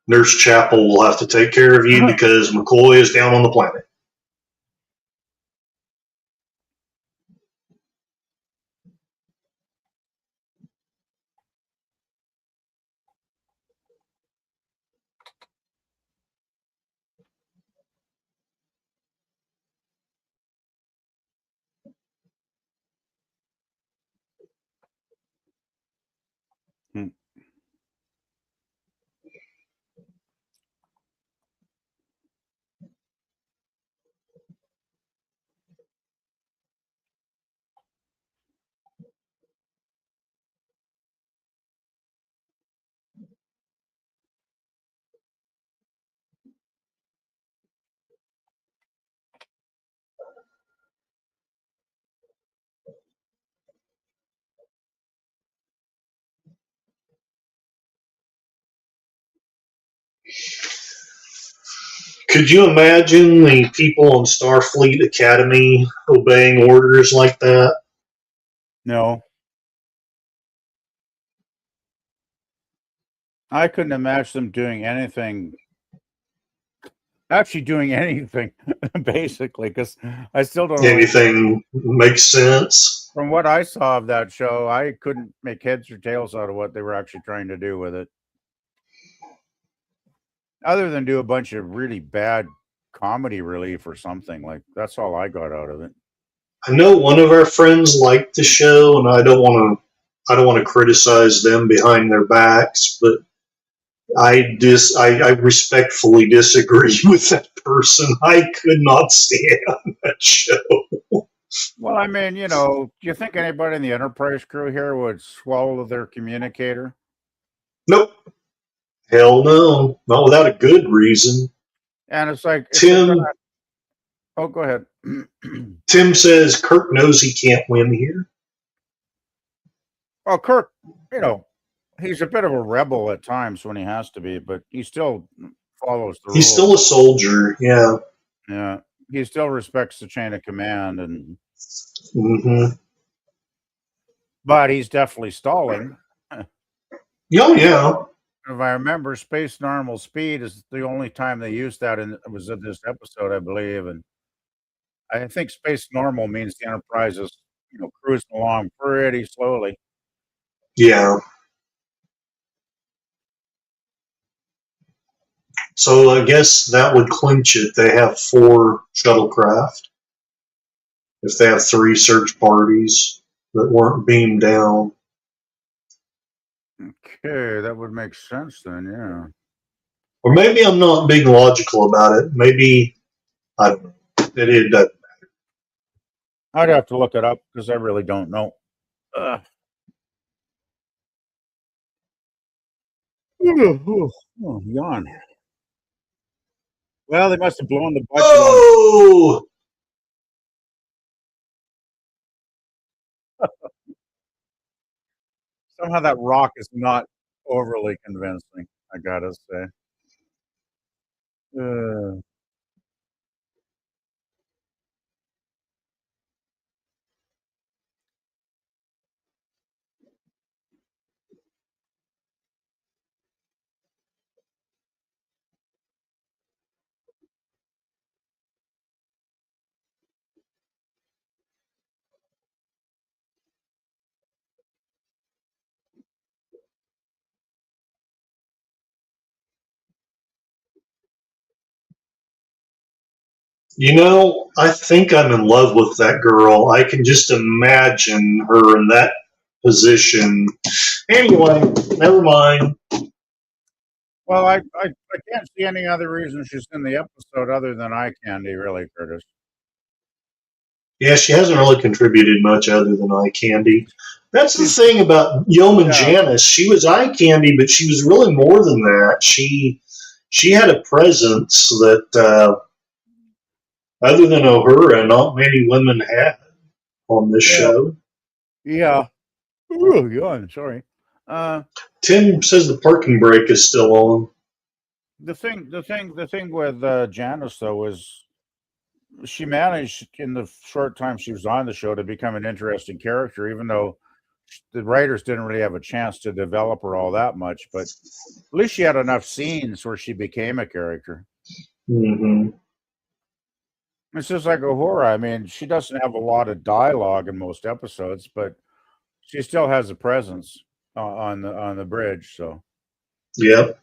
Nurse Chapel will have to take care of you because McCoy is down on the planet. Hmm. Could you imagine the people on Starfleet Academy obeying orders like that? No, I couldn't imagine them doing anything. Actually, doing anything, basically, because I still don't know. Anything makes sense? From what I saw of that show, I couldn't make heads or tails out of what they were actually trying to do with it, other than do a bunch of really bad comedy relief or something. Like that's all I got out of it. I know one of our friends liked the show, and I don't want to criticize them behind their backs, but I respectfully disagree with that person. I could not stand that show. Well, I mean, you know, do you think anybody in the Enterprise crew here would swallow their communicator? Nope. Hell no. Not without a good reason. And it's like if they're gonna. Tim Oh, go ahead. Tim says Kirk knows he can't win here. Well, Kirk, you know, he's a bit of a rebel at times when he has to be, but he still follows the He's rules. still a soldier. Yeah. Yeah, he still respects the chain of command, and Hmm. but he's definitely stalling. Oh, yeah. If I remember, space normal speed is the only time they used that, and it was in this episode, I believe. And I think space normal means the Enterprise is, cruising along pretty slowly. Yeah. So I guess that would clinch it. They have 4 shuttlecraft. If they have 3 search parties that weren't beamed down. Okay, that would make sense then. Yeah. Or maybe I'm not being logical about it. Maybe I don't know. It doesn't. I'd have to look it up because I really don't know. Ugh. Yawn. Well, they must have blown the budget on. Oh! Somehow that rock is not overly convincing, I gotta say. Uh, I think I'm in love with that girl. I can just imagine her in that position. Anyway, never mind. well, I can't see any other reason she's in the episode other than eye candy, really, Curtis. Yeah, she hasn't really contributed much other than eye candy. That's the She's thing about Yeoman Yeah, Janice. She was eye candy, but she was really more than that. She had a presence that other than Uhura, not many women had on this yeah, show. yeah. Ooh, yawn. Sorry. Uh, Tim says the parking brake is still on. the thing with Janice though is she managed in the short time she was on the show to become an interesting character, even though the writers didn't really have a chance to develop her all that much. But at least she had enough scenes where she became a character. Hmm. It's just like Uhura. I mean, she doesn't have a lot of dialogue in most episodes, but she still has a presence on the bridge. So Yep.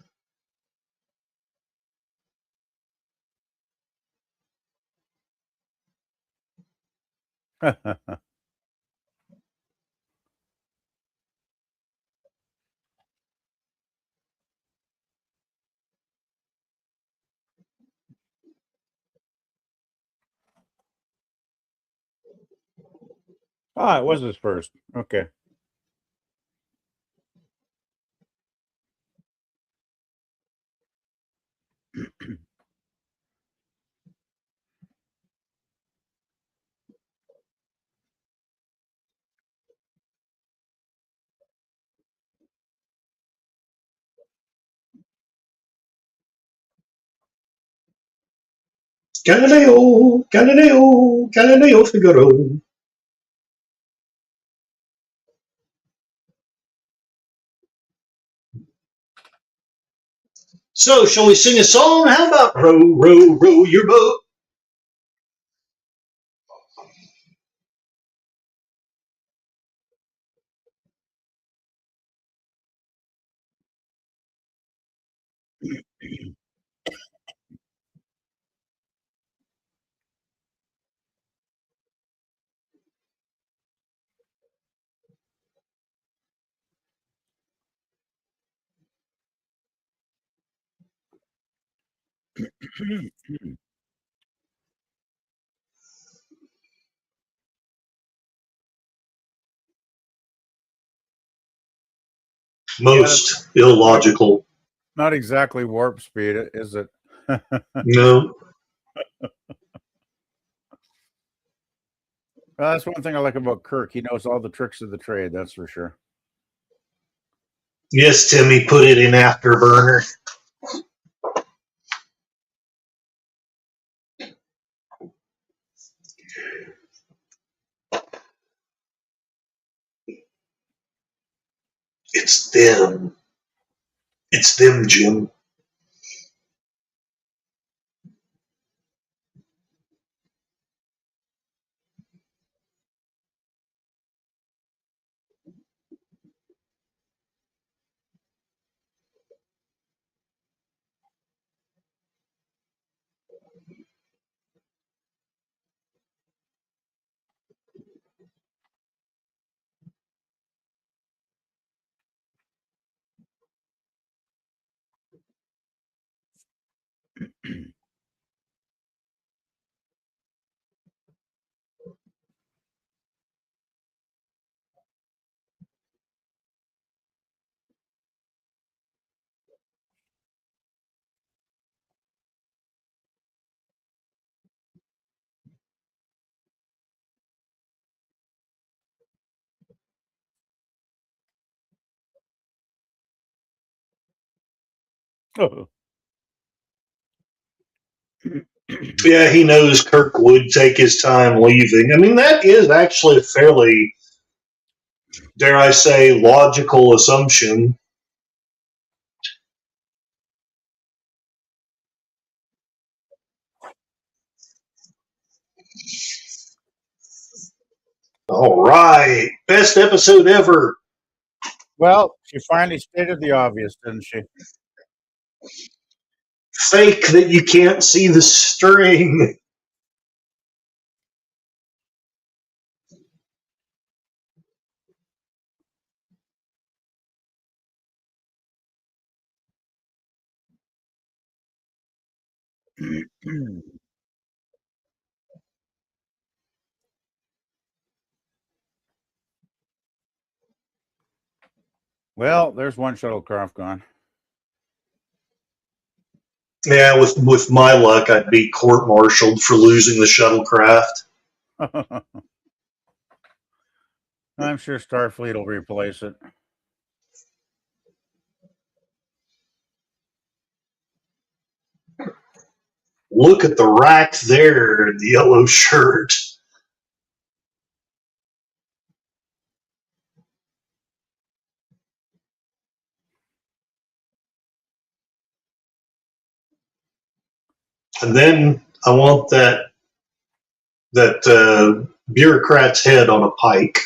it was his first. Okay. Galileo, Galileo, Galileo Figaro. So, shall we sing a song? How about row, row, row your boat? Yeah, that's Most not illogical. not exactly warp speed, is it? No. Well, that's one thing I like about Kirk. He knows all the tricks of the trade. That's for sure. Yes, Timmy, put it in Afterburner. It's them. It's them, Jim. Yeah, he knows Kirk would take his time leaving. I mean, that is actually a fairly, dare I say, logical assumption. All right. Best episode ever. Well, she finally stated the obvious, didn't she? Fake that you can't see the string. Well, there's one shuttlecraft gone. Yeah, with my luck, I'd be court-martialed for losing the shuttlecraft. I'm sure Starfleet will replace it. Look at the rack there, the yellow shirt. And then I want that bureaucrat's head on a pike.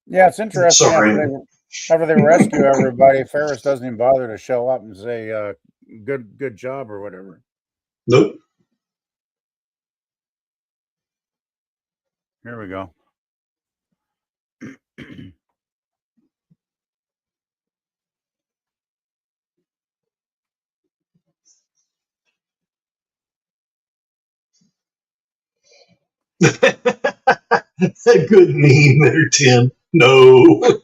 Yeah, it's interesting. Sorry. After they rescue everybody, Ferris doesn't even bother to show up and say good job or whatever. Nope. Here we go. A good meme there, Tim. No.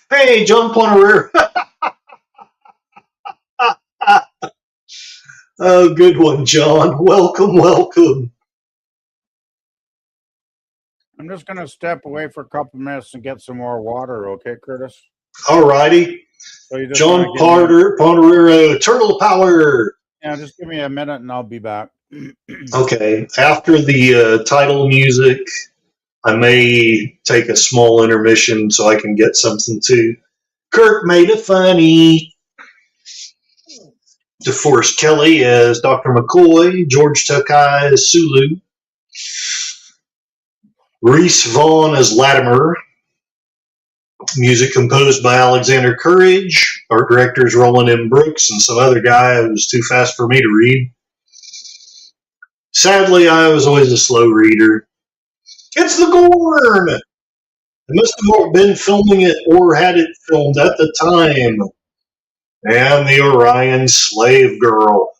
Hey, John Pointerer. Oh, good one, John. Welcome, welcome. I'm just going to step away for a couple minutes and get some more water, okay, Curtis? All righty. So you just John Pointerer, Turtle Power. Yeah, just give me a minute and I'll be back. Okay. After the title music, I may take a small intermission so I can get something too. Kirk made it funny. DeForest Kelly as Dr. McCoy, George Takei as Sulu, Reese Vaughn as Latimer, music composed by Alexander Courage, art directors Roland M. Brooks and some other guy who was too fast for me to read. Sadly, I was always a slow reader. It's the Gorn! They must have been filming it or had it filmed at the time. And the Orion Slave Girl.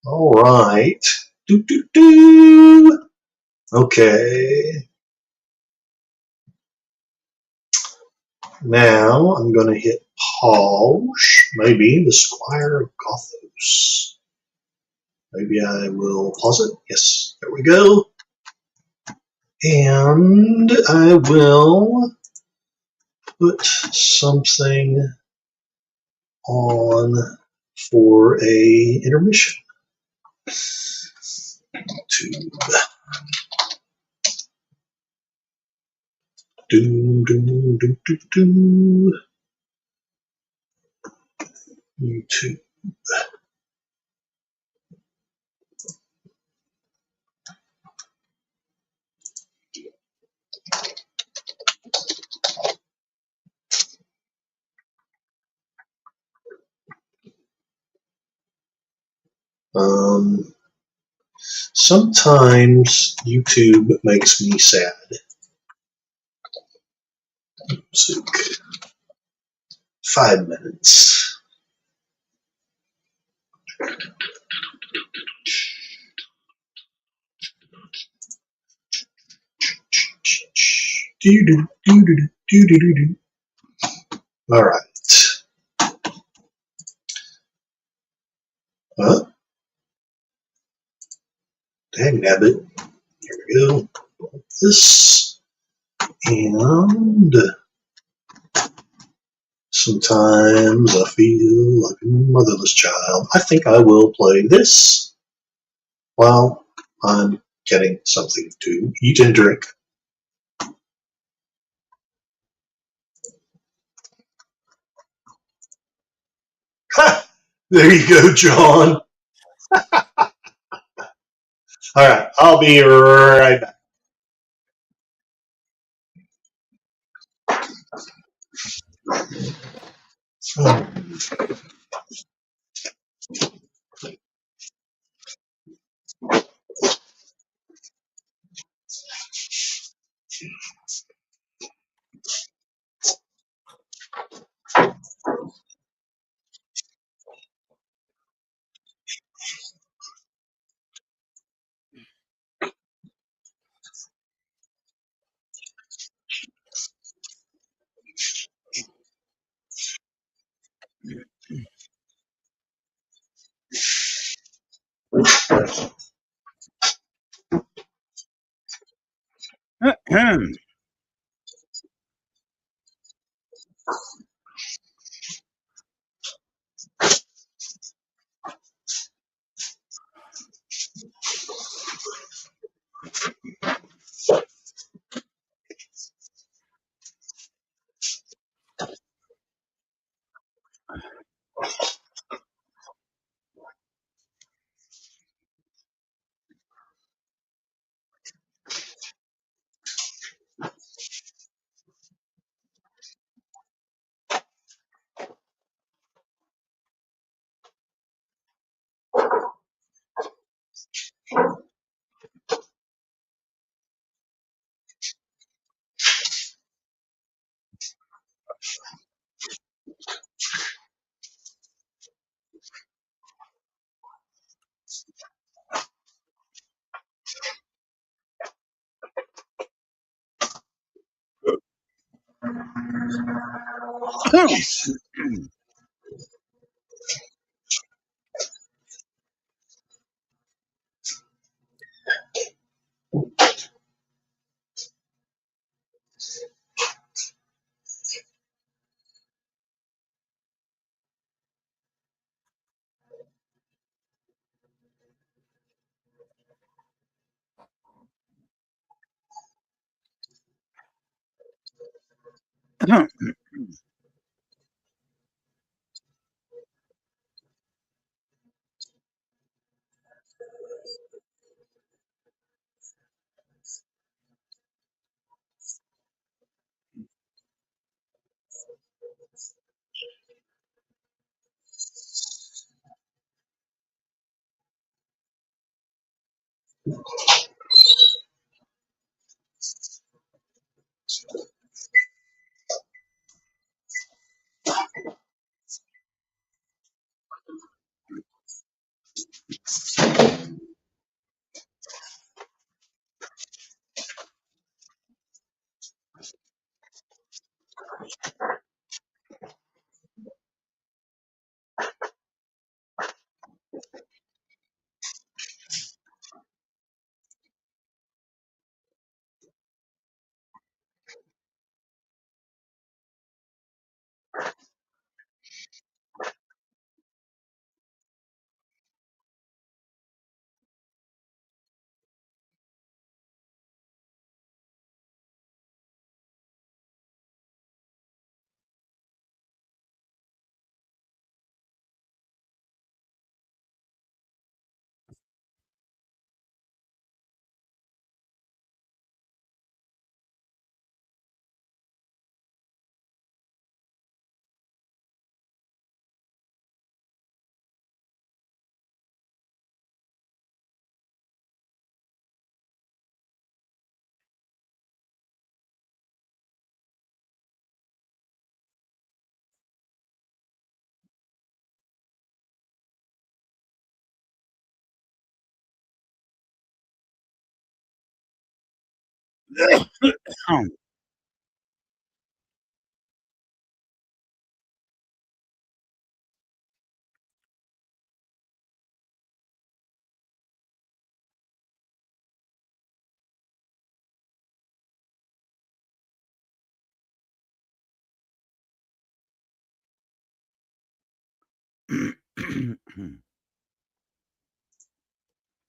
All right. Do, do, do. Okay. Now I'm going to hit pause. Maybe the Squire of Gothos. Maybe I will pause it. Yes, there we go. And I will put something on for a intermission. Tube. Do, do, do, do, do. YouTube. Sometimes YouTube makes me sad. So, 5 minutes. All right. Huh? Dang nabbit. Here we go. This. And sometimes I feel like a motherless child. I think I will play this while I'm getting something to eat and drink. Ha! There you go, John. All right, I'll be right back.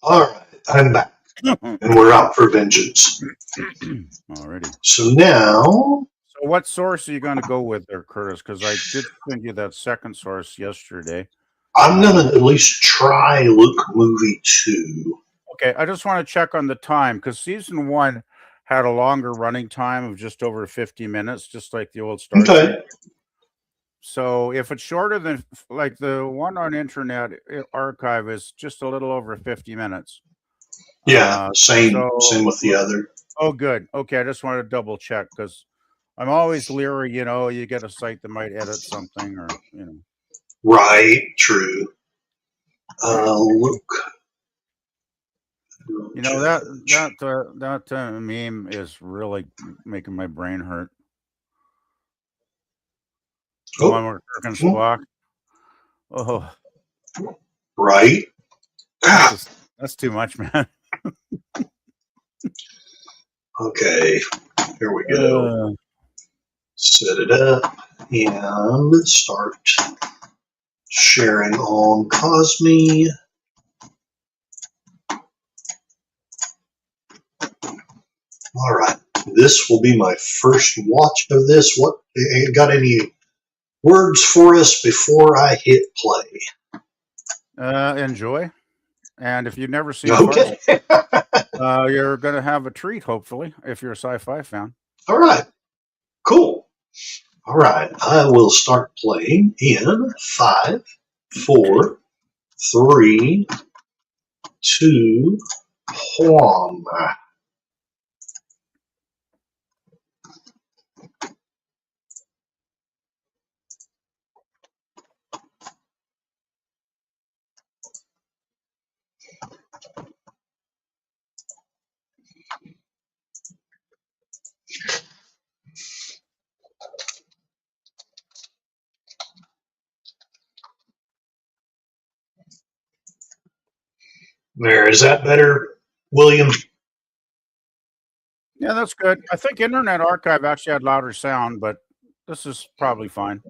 All right, I'm back, and we're out for vengeance. Alrighty. So now, So, what source are you going to go with there, Curtis? Because I did send you that second source yesterday. I'm gonna at least try Luke movie 2. Okay, I just want to check on the time because season 1 had a longer running time of just over 50 minutes, just like the old Star Trek. Okay. So if it's shorter than like the one on Internet Archive is just a little over 50 minutes. Yeah, same so with the other. Oh, good. Okay, I just wanted to double check because I'm always leery. You get a site that might edit something, or Right, true. Luke. that meme is really making my brain hurt. The one where Kirk and Spock. Oh, right. That's too much, man. Okay, here we go. Set it up and start sharing on Cosme. All right, this will be my first watch of this. What got any words for us before I hit play? Enjoy, and if you've never seen Farscape, you're going to have a treat. Hopefully, if you're a sci-fi fan. All right, cool. All right, I will start playing in 5, 4, 3, 2, 1. There, is that better, William? Yeah, that's good. I think Internet Archive actually had louder sound, but this is probably fine.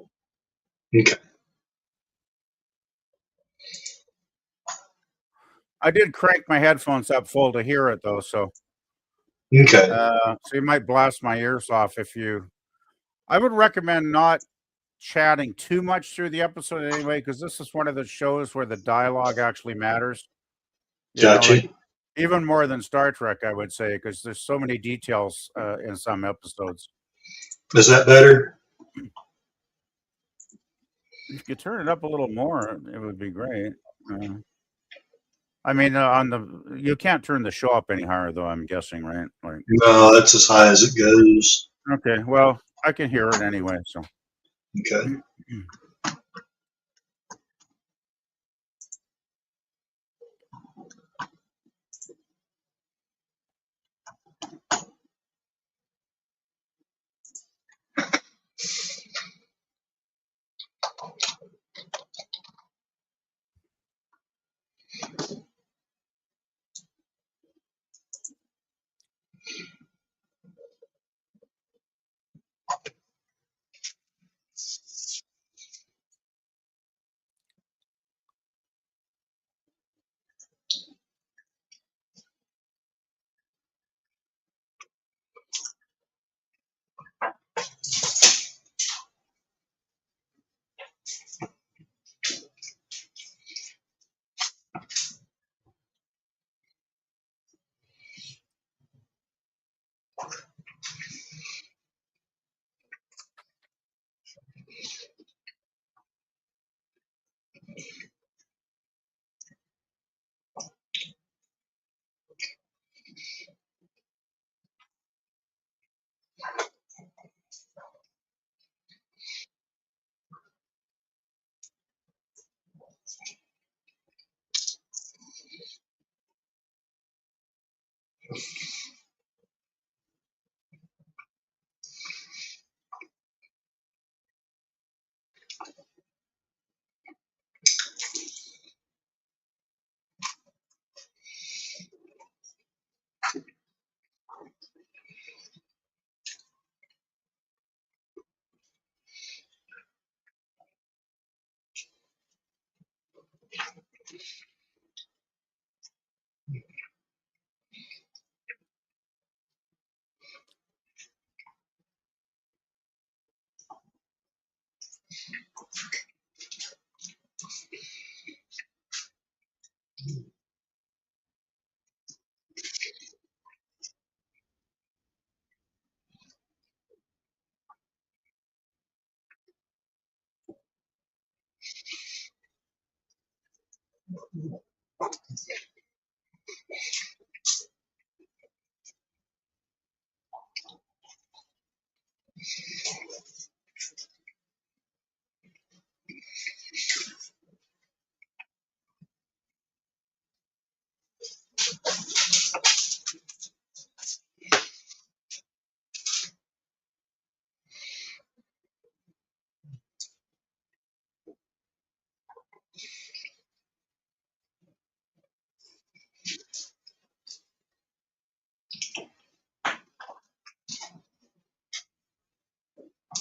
Okay. I did crank my headphones up full to hear it, though, so Okay. so you might blast my ears off if you I would recommend not chatting too much through the episode anyway, because this is one of the shows where the dialogue actually matters. You know, like Gotcha. even more than Star Trek, I would say, because there's so many details in some episodes. Is that better? If you turn it up a little more, it would be great. I mean, on the you can't turn the show up any higher, though. I'm guessing, right? Like, No, that's as high as it goes. okay, well, I can hear it anyway. So, Okay.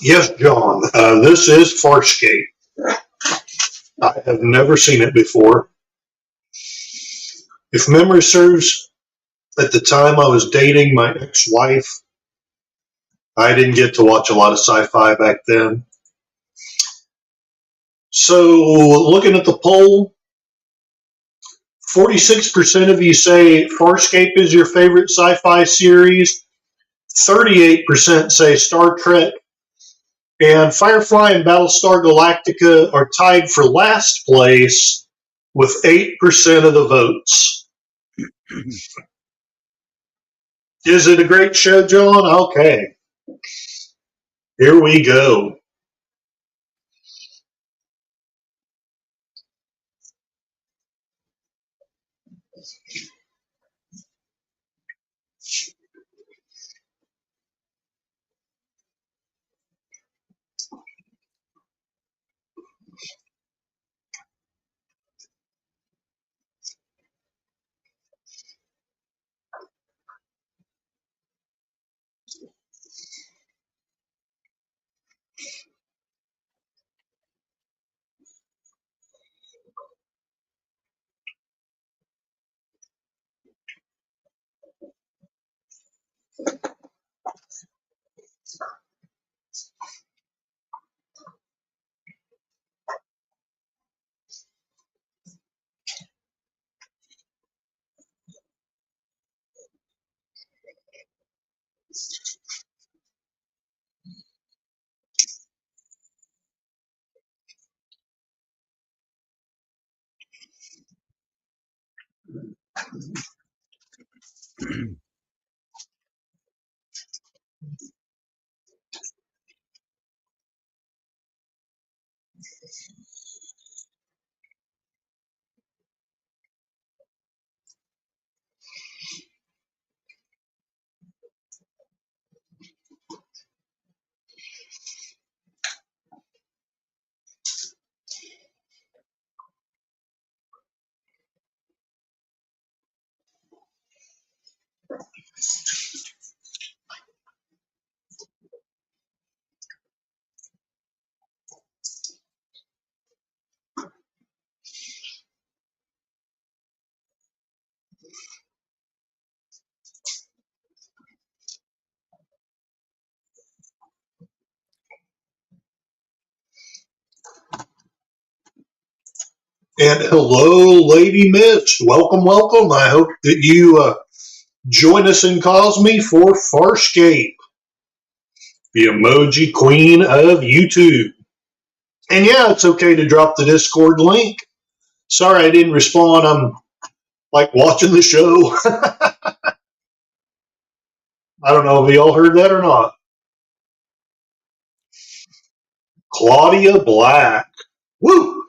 Yes, John. This is Farscape. I have never seen it before. If memory serves, at the time I was dating my ex-wife, I didn't get to watch a lot of sci-fi back then. So, looking at the poll, 46% of you say Farscape is your favorite sci-fi series. 38% say Star Trek. And Firefly and Battlestar Galactica are tied for last place with 8% of the votes. Is it a great show, John? Okay. Here we go. And hello, Lady Mitch. Welcome, welcome. I hope that you join us in Cosme for Farscape, the emoji queen of YouTube. And yeah, it's okay to drop the Discord link. Sorry I didn't respond. I'm like watching the show. I don't know if y'all heard that or not. Claudia Black. Woo!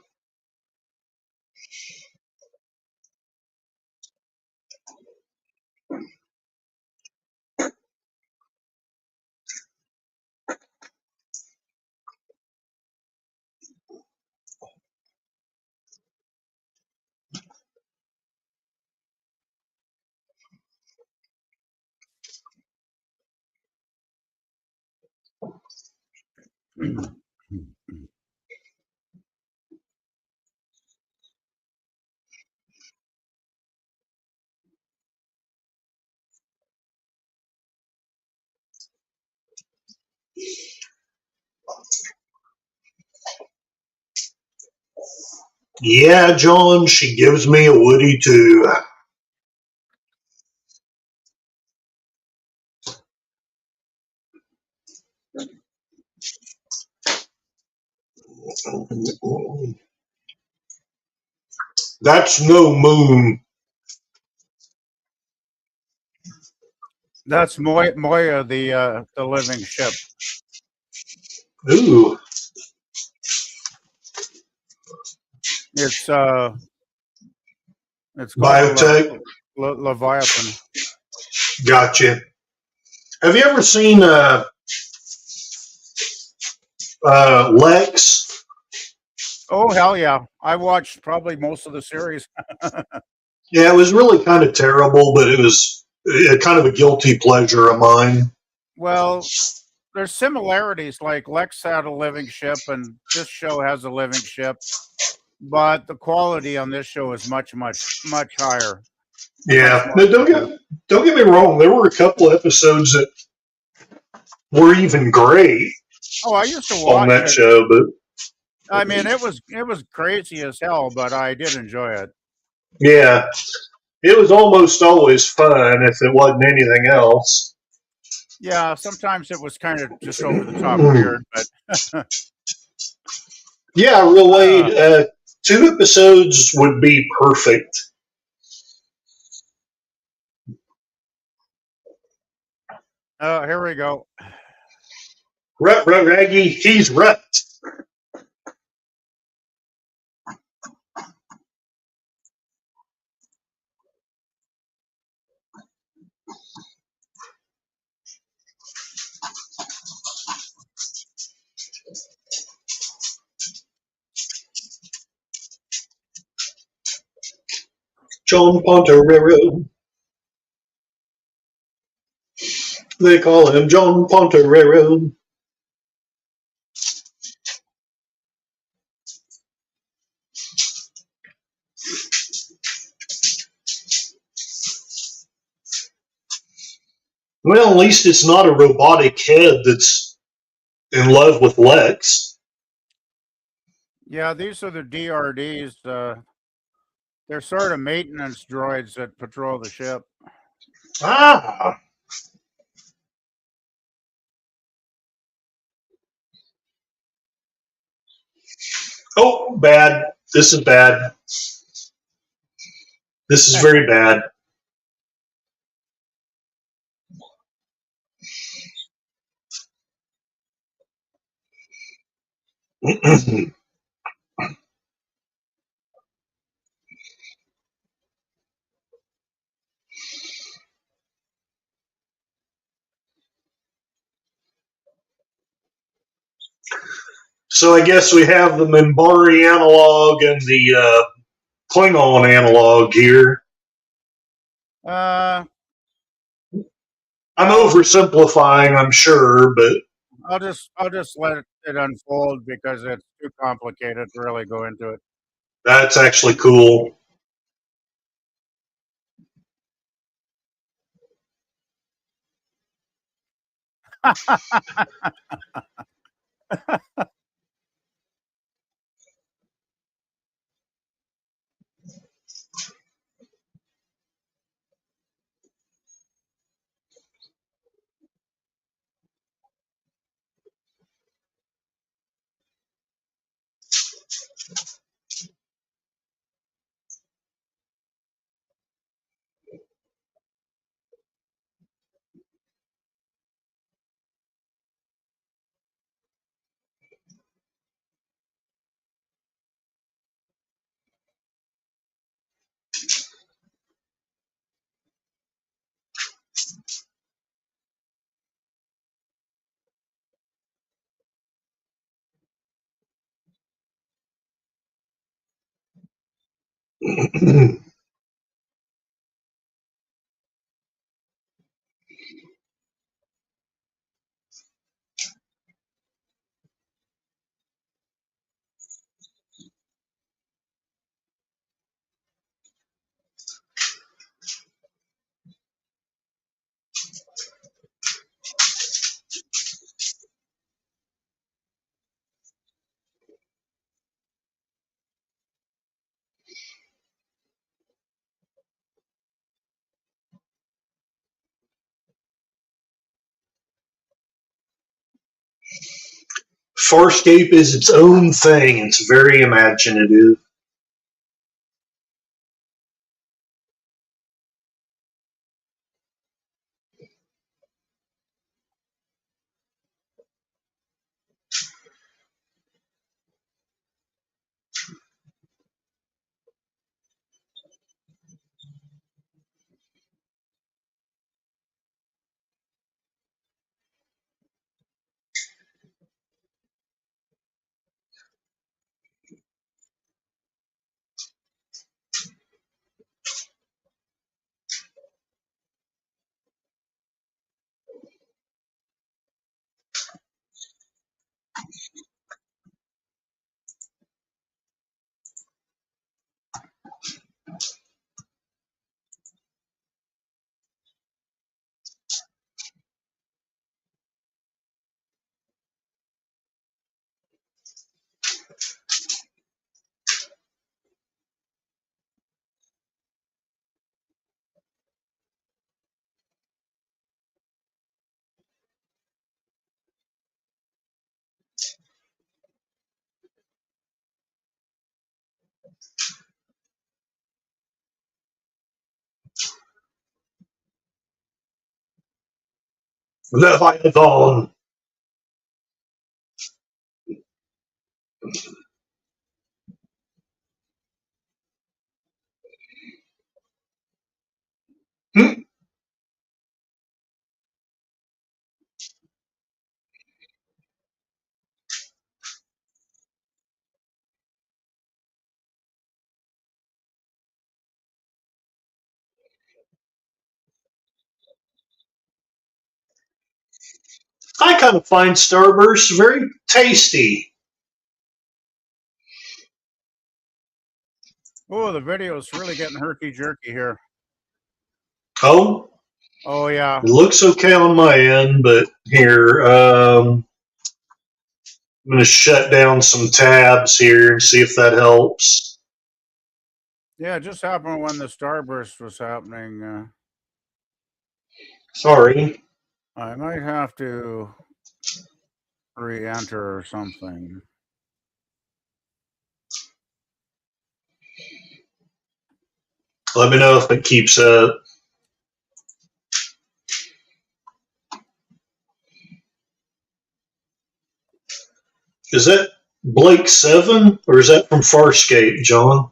Yeah, John, she gives me a Woody too. That's no moon. That's Moya, the living ship. Ooh. It's called Biotech. Leviathan. Gotcha. Have you ever seen Lex? Oh hell yeah! I watched probably most of the series. Yeah, it was really kind of terrible, but it was kind of a guilty pleasure of mine. Well, there's similarities. Like Lex had a living ship, and this show has a living ship, but the quality on this show is much higher, much Yeah, more but advanced. don't get me wrong. There were a couple episodes that were even great Oh, I used to on watch that it. show, but I mean, it was crazy as hell, but I did enjoy it. yeah, it was almost always fun if it wasn't anything else. Yeah, sometimes it was kind of just over the top weird, but Yeah, Real uh, two episodes would be perfect. here we go. Raggy, he's right. John Pontorero. They call him John Pontorero. Well, at least it's not a robotic head that's in love with Lex. Yeah, these are the DRDs. They're sort of maintenance droids that patrol the ship. Ah. Oh, bad. This is bad. This is very bad. So I guess we have the Minbari analog and the Klingon analog here. Uh, I'm oversimplifying, I'm sure, but I'll just let it unfold because it's too complicated to really go into it. that's actually cool. Farscape is its own thing. It's very imaginative. Leviathan. Hmm? I kind of find Starburst very tasty. Oh, the video's really getting herky jerky here. Oh, Oh yeah. it looks okay on my end, but here, I'm going to shut down some tabs here and see if that helps. Yeah, it just happened when the starburst was happening. Sorry. I might have to re-enter or something. Let me know if it keeps up. Is that Blake 7 or is that from Farscape, John?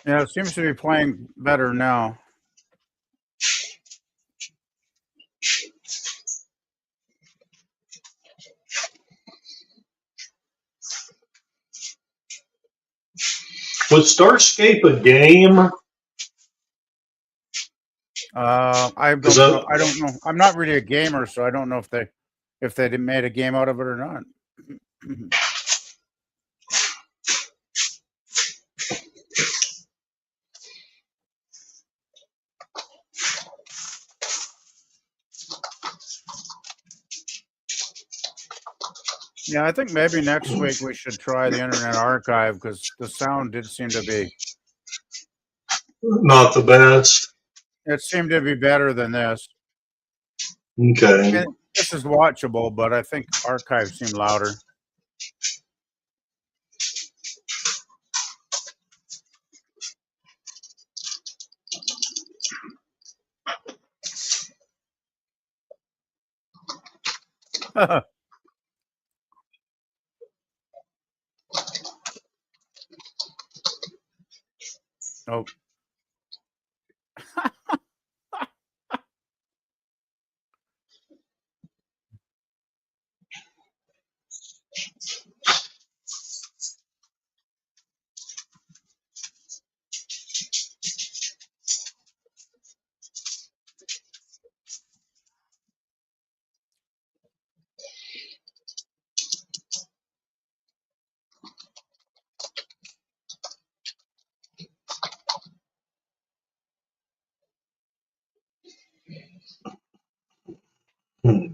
Yeah, it seems to be playing better now. Was Starscape a game? I Because don't know. I don't know. I'm not really a gamer, so I don't know if they made a game out of it or not. Yeah, I think maybe next week we should try the Internet Archive because the sound did seem to be. not the best. It seemed to be better than this. I Okay. mean, this is watchable, but I think Archive seemed louder. Oh, Hmm.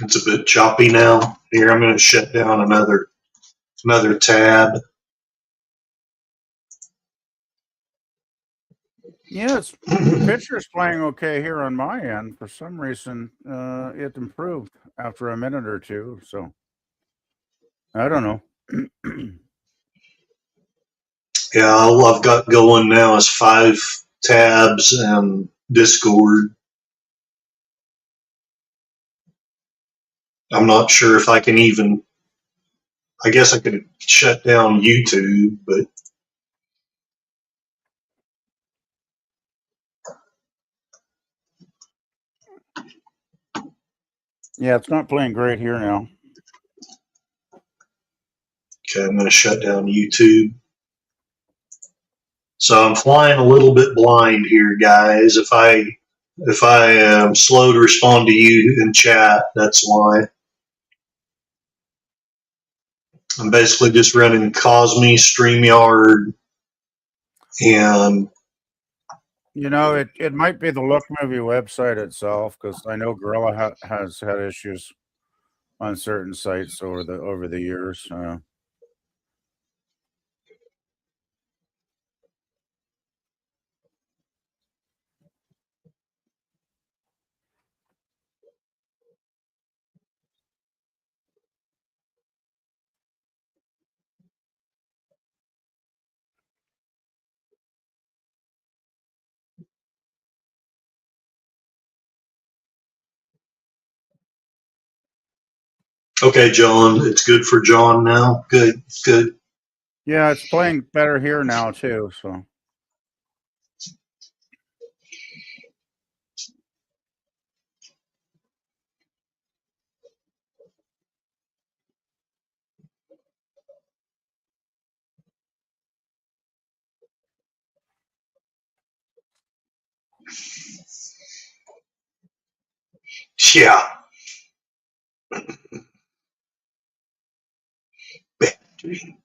It's a bit choppy now. Here, I'm going to shut down another tab. yes, the picture's playing okay here on my end. For some reason, it improved after a minute or two. So I don't know. Yeah, all I've got going now is 5 tabs and Discord. I'm not sure if I can even. I guess I could shut down YouTube, but Yeah, it's not playing great here now. okay, I'm going to shut down YouTube. So I'm flying a little bit blind here, guys. If I am slow to respond to you in chat, that's why. I'm basically just running Cosme, StreamYard, and You know, it might be the Look Movie website itself because I know Gorilla has had issues on certain sites over the years. Okay, John. It's good for John now. Good, good. Yeah, it's playing better here now too. So Yeah. Battery.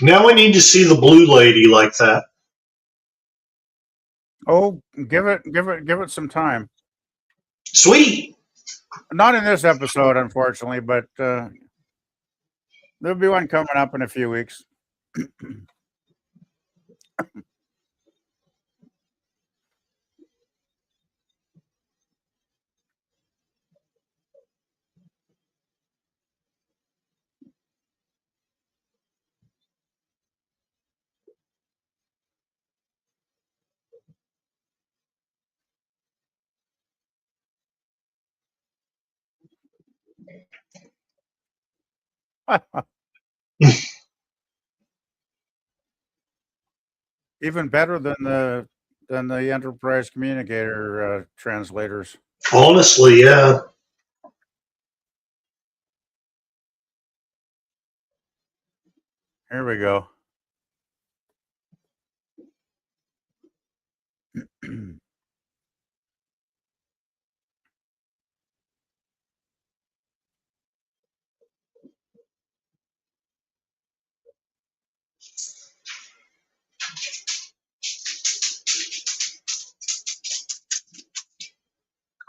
Now we need to see the blue lady like that. oh, give it some time. Sweet. Not in this episode, unfortunately, but there'll be one coming up in a few weeks. Even better than the enterprise communicator translators. Honestly, yeah. Here we go.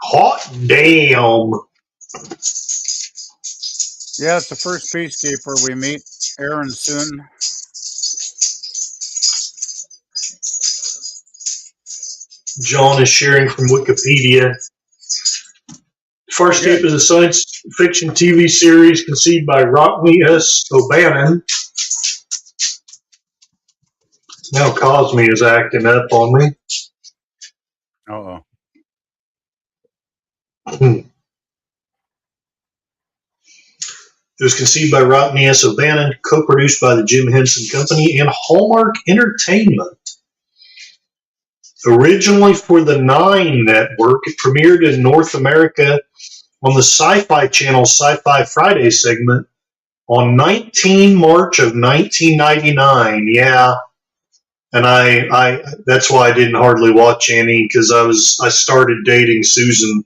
Hot damn. Yeah, it's the first peacekeeper we meet. Aaron Soon. John is sharing from Wikipedia. Farscape Good. is a science fiction TV series conceived by Rockne S. O'Bannon. Now Cosme is acting up on me. Uh-oh. It was conceived by Rockne S. O'Bannon, co-produced by the Jim Henson Company and Hallmark Entertainment. Originally for the Nine Network, it premiered in North America on the Sci-Fi Channel Sci-Fi Friday segment on 19 March of 1999. Yeah, and I that's why I didn't hardly watch any, because I started dating Susan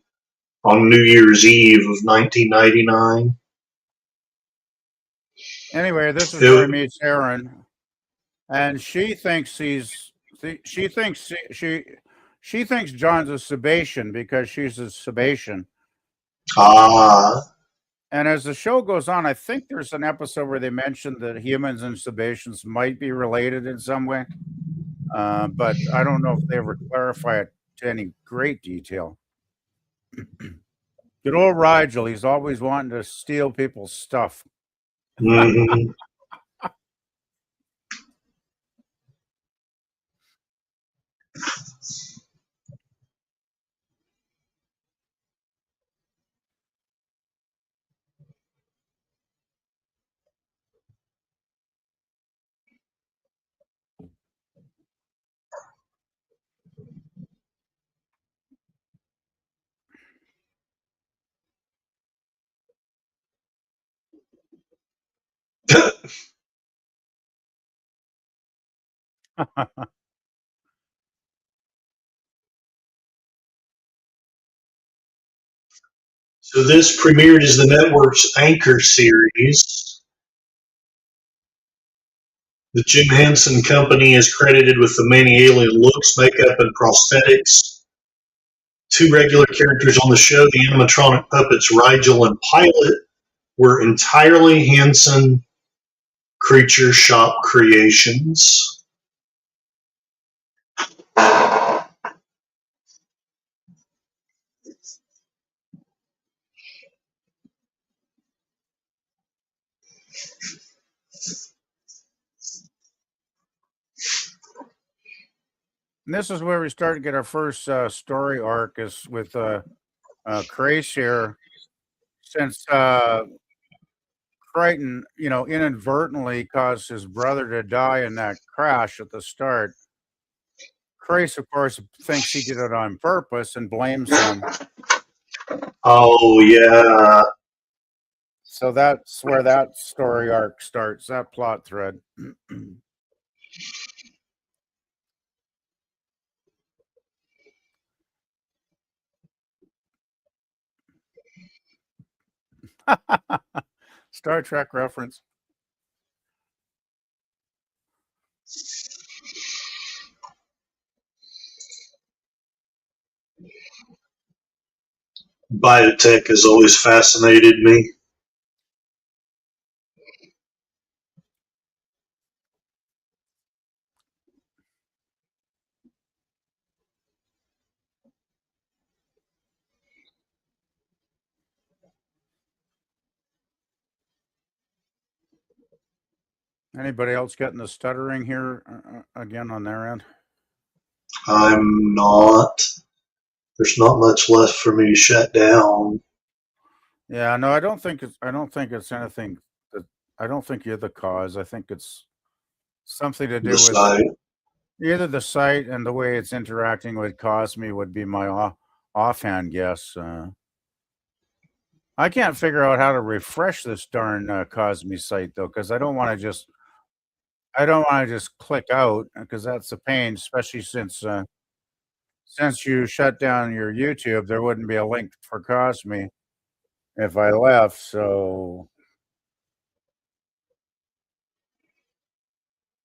on New Year's Eve of 1999. Anyway, this is where he It, meets Aaron, and she thinks she thinks she thinks John's a Sebastian because she's a Sebastian. ah, And as the show goes on, I think there's an episode where they mentioned that humans and Sebastians might be related in some way, but I don't know if they ever clarify it to any great detail. Good old Rigel, he's always wanting to steal people's stuff. mhm. So this premiered as the network's anchor series. The Jim Henson Company is credited with the many alien looks, makeup, and prosthetics. Two regular characters on the show, the animatronic puppets Rigel and Pilot, were entirely Henson Creature Shop creations. And this is where we start to get our first story arc, is with Crace here, since Crichton, inadvertently caused his brother to die in that crash at the start. Crace, of course, thinks he did it on purpose and blames him. Oh, yeah. So that's where that story arc starts, that plot thread. Star Trek reference. Biotech has always fascinated me. Anybody else getting the stuttering here again on their end? I'm not. There's not much left for me to shut down. Yeah, no, I don't think it's anything that, I don't think you're the cause. I think it's something to The do with site. either the site and the way it's interacting with Cosme would be my offhand guess. I can't figure out how to refresh this darn Cosme site though, because I don't want to just click out, because that's a pain, especially since you shut down your YouTube, there wouldn't be a link for Cosme if I left. So,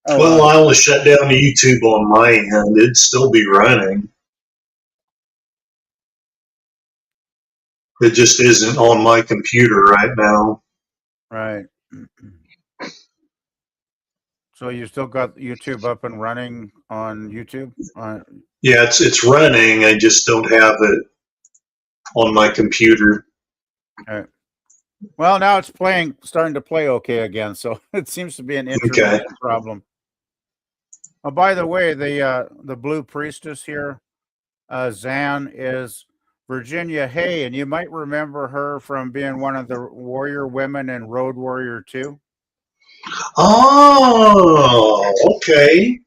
oh Well, well. I only shut down YouTube on my end. It'd still be running. It just isn't on my computer right now. Right. So you still got YouTube up and running on YouTube? Yeah, it's running. I just don't have it on my computer. Okay. Well, now it's starting to play okay again. So it seems to be an Okay. intermittent problem. Oh, by the way, the Blue Priestess here, Zan, is Virginia Hay, and you might remember her from being one of the warrior women in Road Warrior 2. Oh, okay.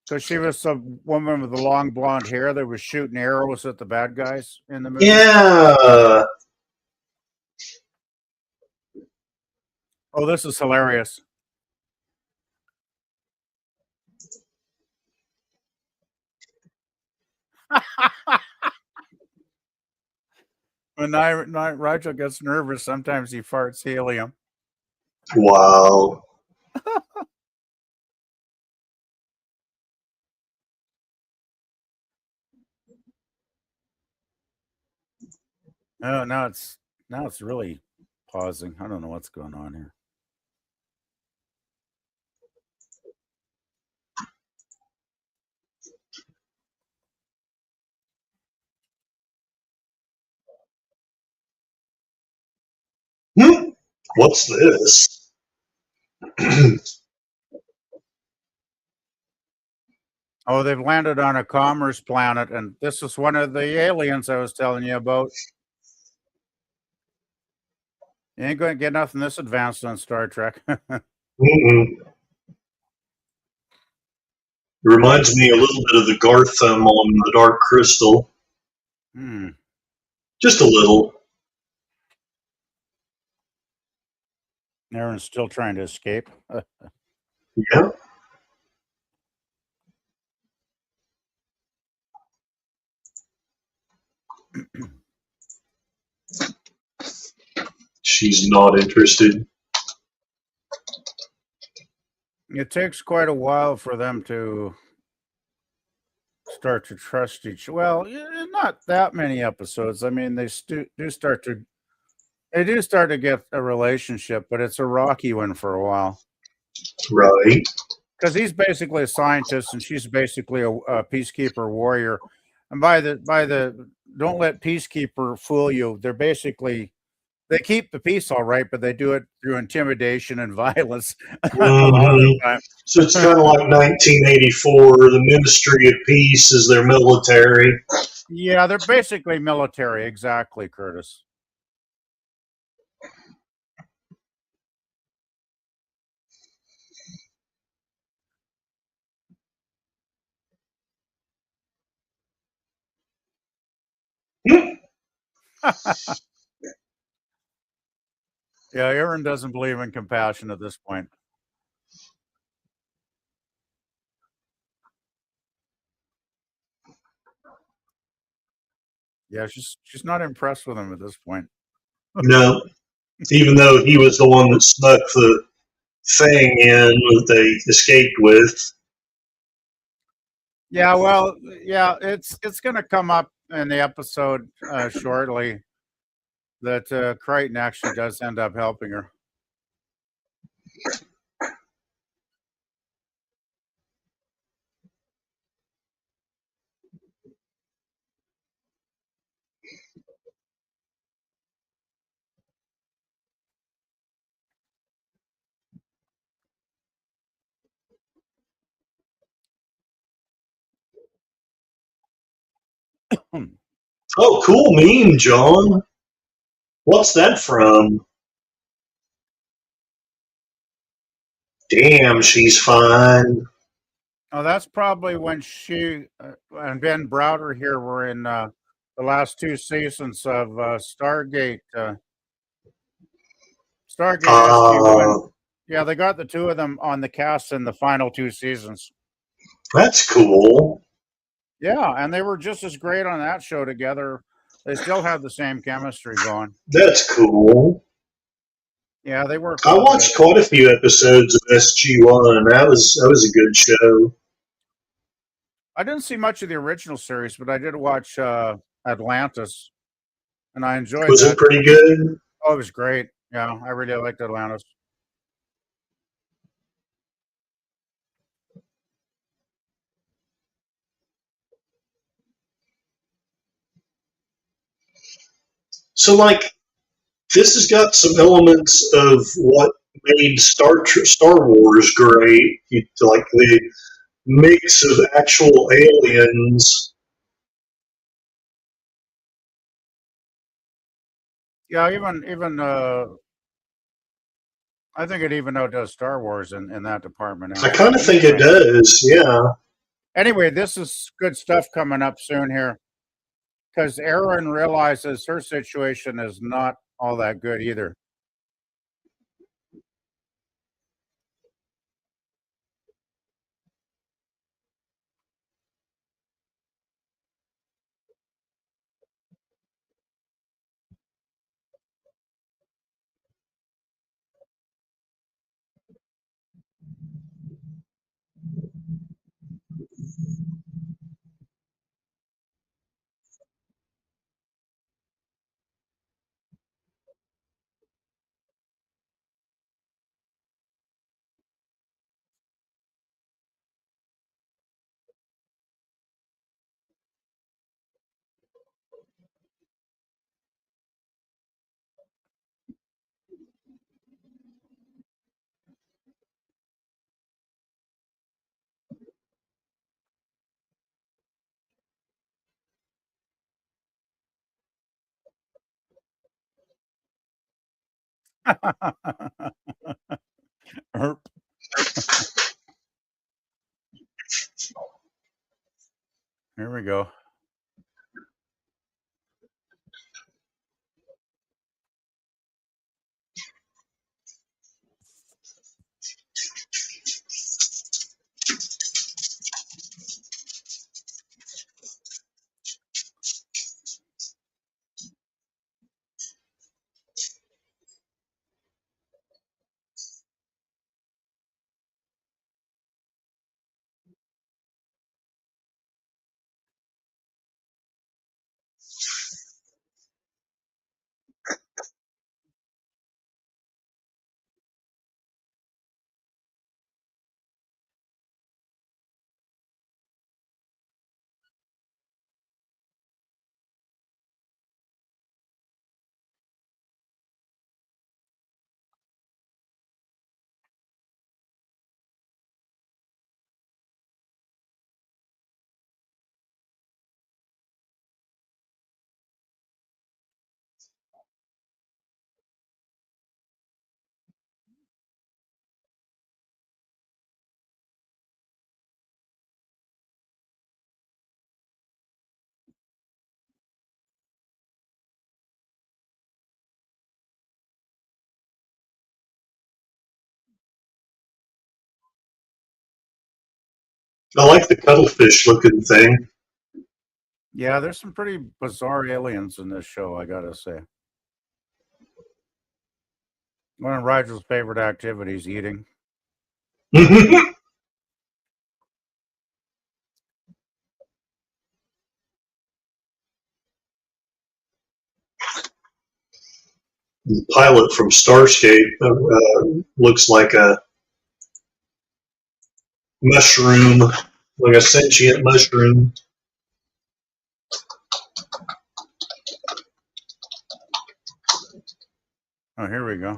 So she was some woman with the long blonde hair that was shooting arrows at the bad guys in the movie. Yeah. Oh, this is hilarious. When Nigel gets nervous, sometimes he farts helium. Wow. Oh, now it's really pausing. I don't know what's going on here. What's this? Oh, they've landed on a commerce planet, and this is one of the aliens I was telling you about. You ain't going to get nothing this advanced on Star Trek. It reminds me a little bit of the Gartham on the Dark Crystal. Just a little. Aaron's still trying to escape. Yeah. She's not interested. It takes quite a while for them to start to trust each. Well, not that many episodes. I mean, do start to they do start to get a relationship, but it's a rocky one for a while Right. because he's basically a scientist and she's basically a peacekeeper warrior. And by the don't let peacekeeper fool you. They're basically they keep the peace all right, but they do it through intimidation and violence a lot of the Hmm. So it's time. kind of like 1984. The Ministry of Peace is their military. Yeah, they're basically military. Exactly, Curtis. Yeah, Aaron doesn't believe in compassion at this point. Yeah, she's not impressed with him at this point. No, even though he was the one that snuck the thing in that they escaped with. Yeah, well, yeah, it's going to come up in the episode shortly that Crichton actually does end up helping her. Oh, cool meme, John. What's that from? Damn, she's fine. Oh, that's probably when she and Ben Browder here were in the last two seasons of Stargate SG-1. Uh, Yeah, they got the two of them on the cast in the final two seasons. that's cool. Yeah, and they were just as great on that show together. They still had the same chemistry going. That's cool. Yeah, they work I well together. watched quite a few episodes of SG1. That was a good show. I didn't see much of the original series, but I did watch Atlantis, and I enjoyed Was it that. pretty good? Oh, it was great. Yeah, I really liked Atlantis. So, like, this has got some elements of what made Star Wars great. Like the mix of actual aliens. Yeah, even I think it even outdoes Star Wars in that department. I Actually, kind of but think it anyway, does. Yeah. anyway, this is good stuff coming up soon here because Erin realizes her situation is not all that good either. Herp. Here we go. I like the cuttlefish looking thing. Yeah, there's some pretty bizarre aliens in this show, I gotta say. One of Rigel's favorite activities, eating. The pilot from Starscape looks like a mushroom, like a sentient mushroom. Oh, here we go.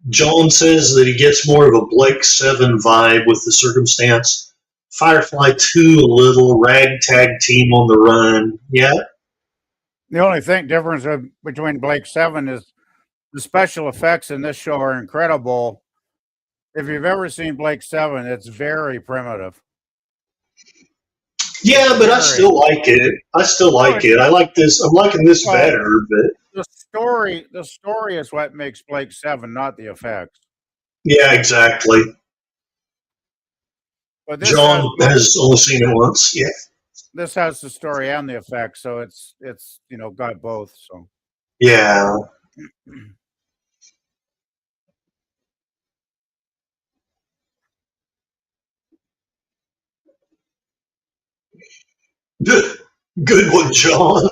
John says that he gets more of a Blake 7 vibe with the circumstance. Firefly 2, a little ragtag team on the run. Yeah. The only difference between Blake 7 is the special effects in this show are incredible. If you've ever seen Blake 7, it's very primitive. Yeah, but I still like it. I still like it. I like this. I'm liking this better, but the story is what makes Blake 7, not the effects. yeah, exactly. But this John has only seen it once. Yeah. This has the story and the effects, so it's got both. So yeah. Good one, John.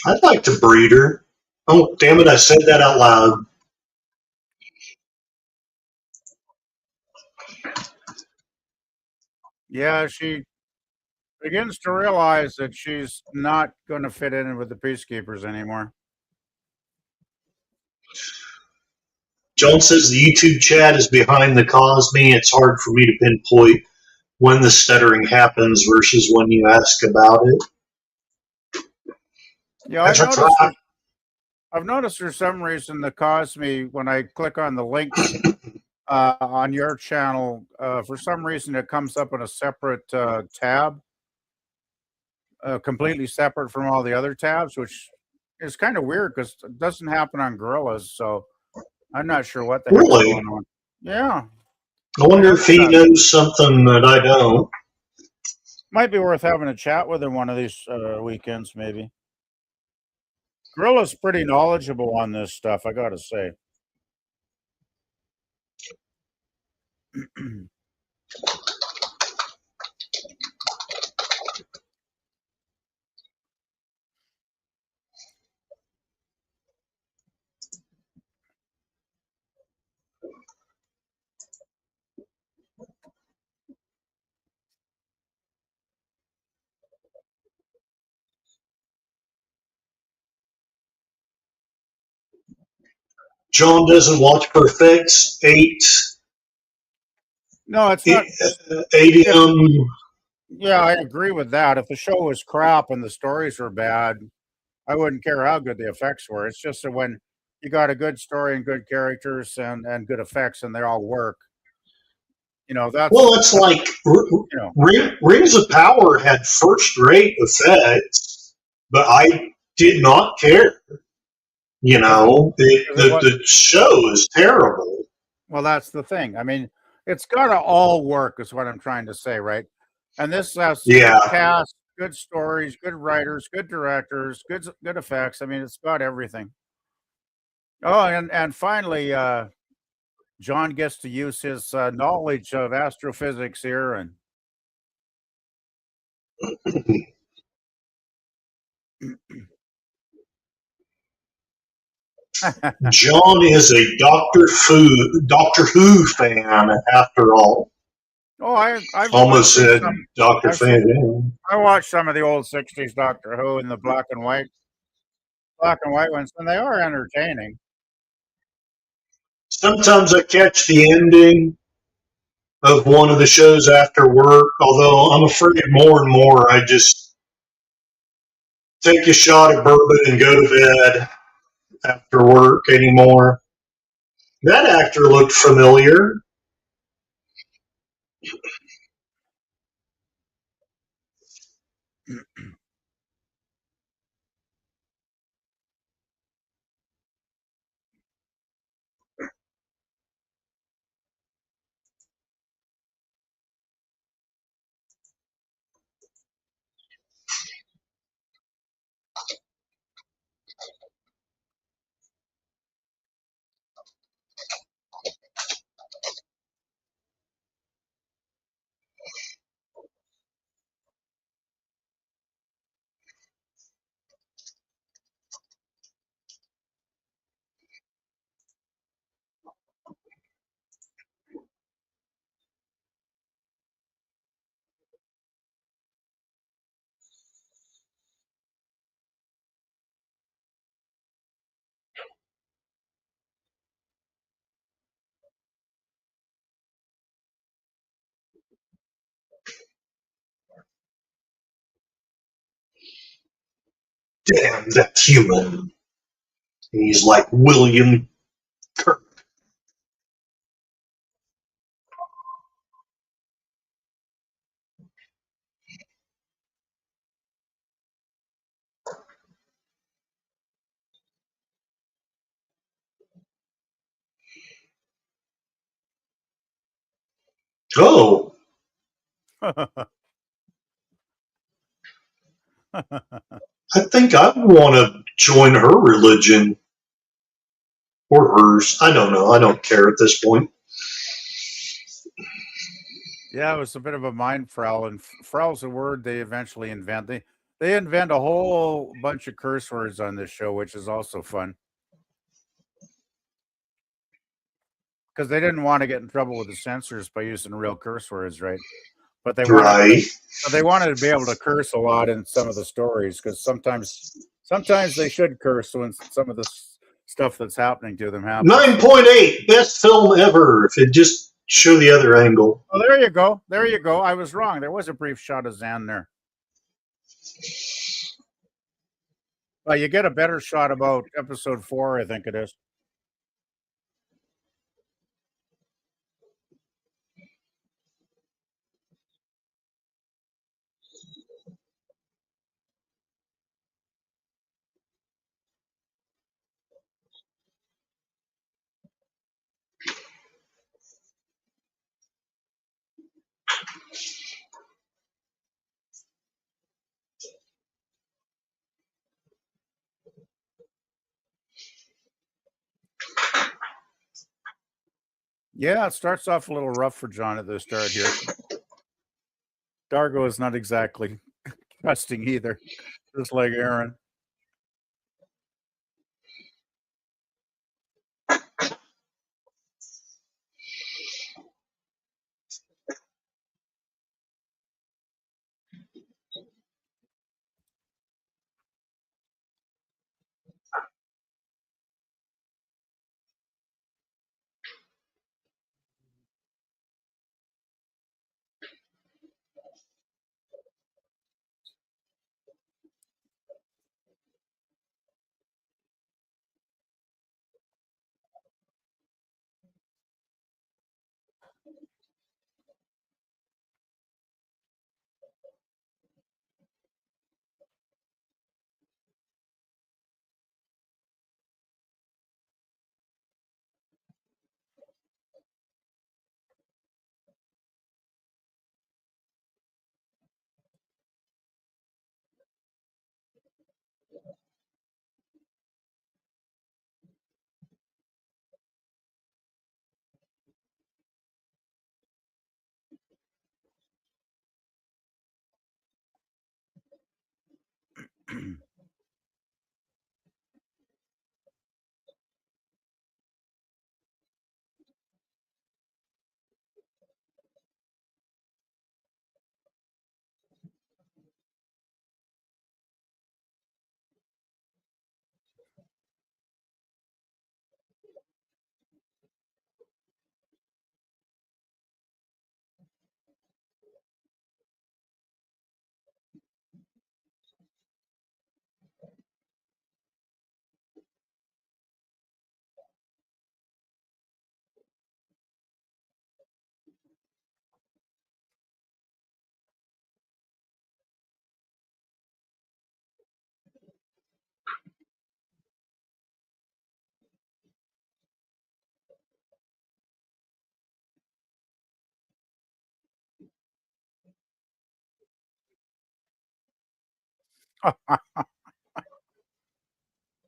I'd like to breed her. Oh, damn it, I said that out loud. yeah, she begins to realize that she's not going to fit in with the Peacekeepers anymore. John says the YouTube chat is behind the Cosme. It's hard for me to pinpoint when the stuttering happens versus when you ask about it. Yeah, I've noticed for some reason the Cosme, when I click on the links on your channel, for some reason it comes up in a separate tab, completely separate from all the other tabs, which is kind of weird because it doesn't happen on Gorillas. So I'm not sure what the heck's going on. Yeah. I wonder if he knows something that I don't. Might be worth having a chat with him one of these weekends, maybe. Gorilla's pretty knowledgeable on this stuff, I gotta say. John doesn't watch Perfects 8. No, it's not. 8M. Yeah, I agree with that. If the show was crap and the stories were bad, I wouldn't care how good the effects were. It's just that when you got a good story and good characters and good effects and they all work, that's... Well, it's like Rings of Power had first-rate effects, but I did not care. The show is terrible. Well, that's the thing. I mean, it's got to all work is what I'm trying to say, right? And this has good cast, good stories, good writers, good directors, good effects. I mean, it's got everything. Oh, and finally, John gets to use his knowledge of astrophysics here, and John is a Doctor Who fan, after all. oh, I've Almost seen said some. Doctor I've seen. Fan. I watched some of the old '60s Doctor Who in the black and white ones, and they are entertaining. Sometimes I catch the ending of one of the shows after work, although I'm afraid more and more I just take a shot of bourbon and go to bed after work anymore. That actor looked familiar. Damn, that's human. He's like William Kirk. Oh, I think I want to join her religion or hers. I don't know. I don't care at this point. Yeah, it was a bit of a mind frel, and frel's a word they eventually invent. They invent a whole bunch of curse words on this show, which is also fun because they didn't want to get in trouble with the censors by using real curse words, right? But Right. they wanted to be able to curse a lot in some of the stories because sometimes they should curse when some of the stuff that's happening to them happens. 9.8, best film ever. If it just show the other angle. Oh, there you go. There you go. I was wrong. There was a brief shot of Zan there. Well, you get a better shot about episode 4, I think it is. Yeah, it starts off a little rough for John at the start here. Dargo is not exactly trusting either, just like Aaron.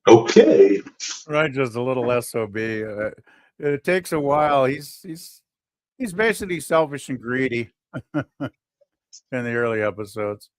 Okay. Right, just a little SOB. It takes a while. He's basically selfish and greedy in the early episodes.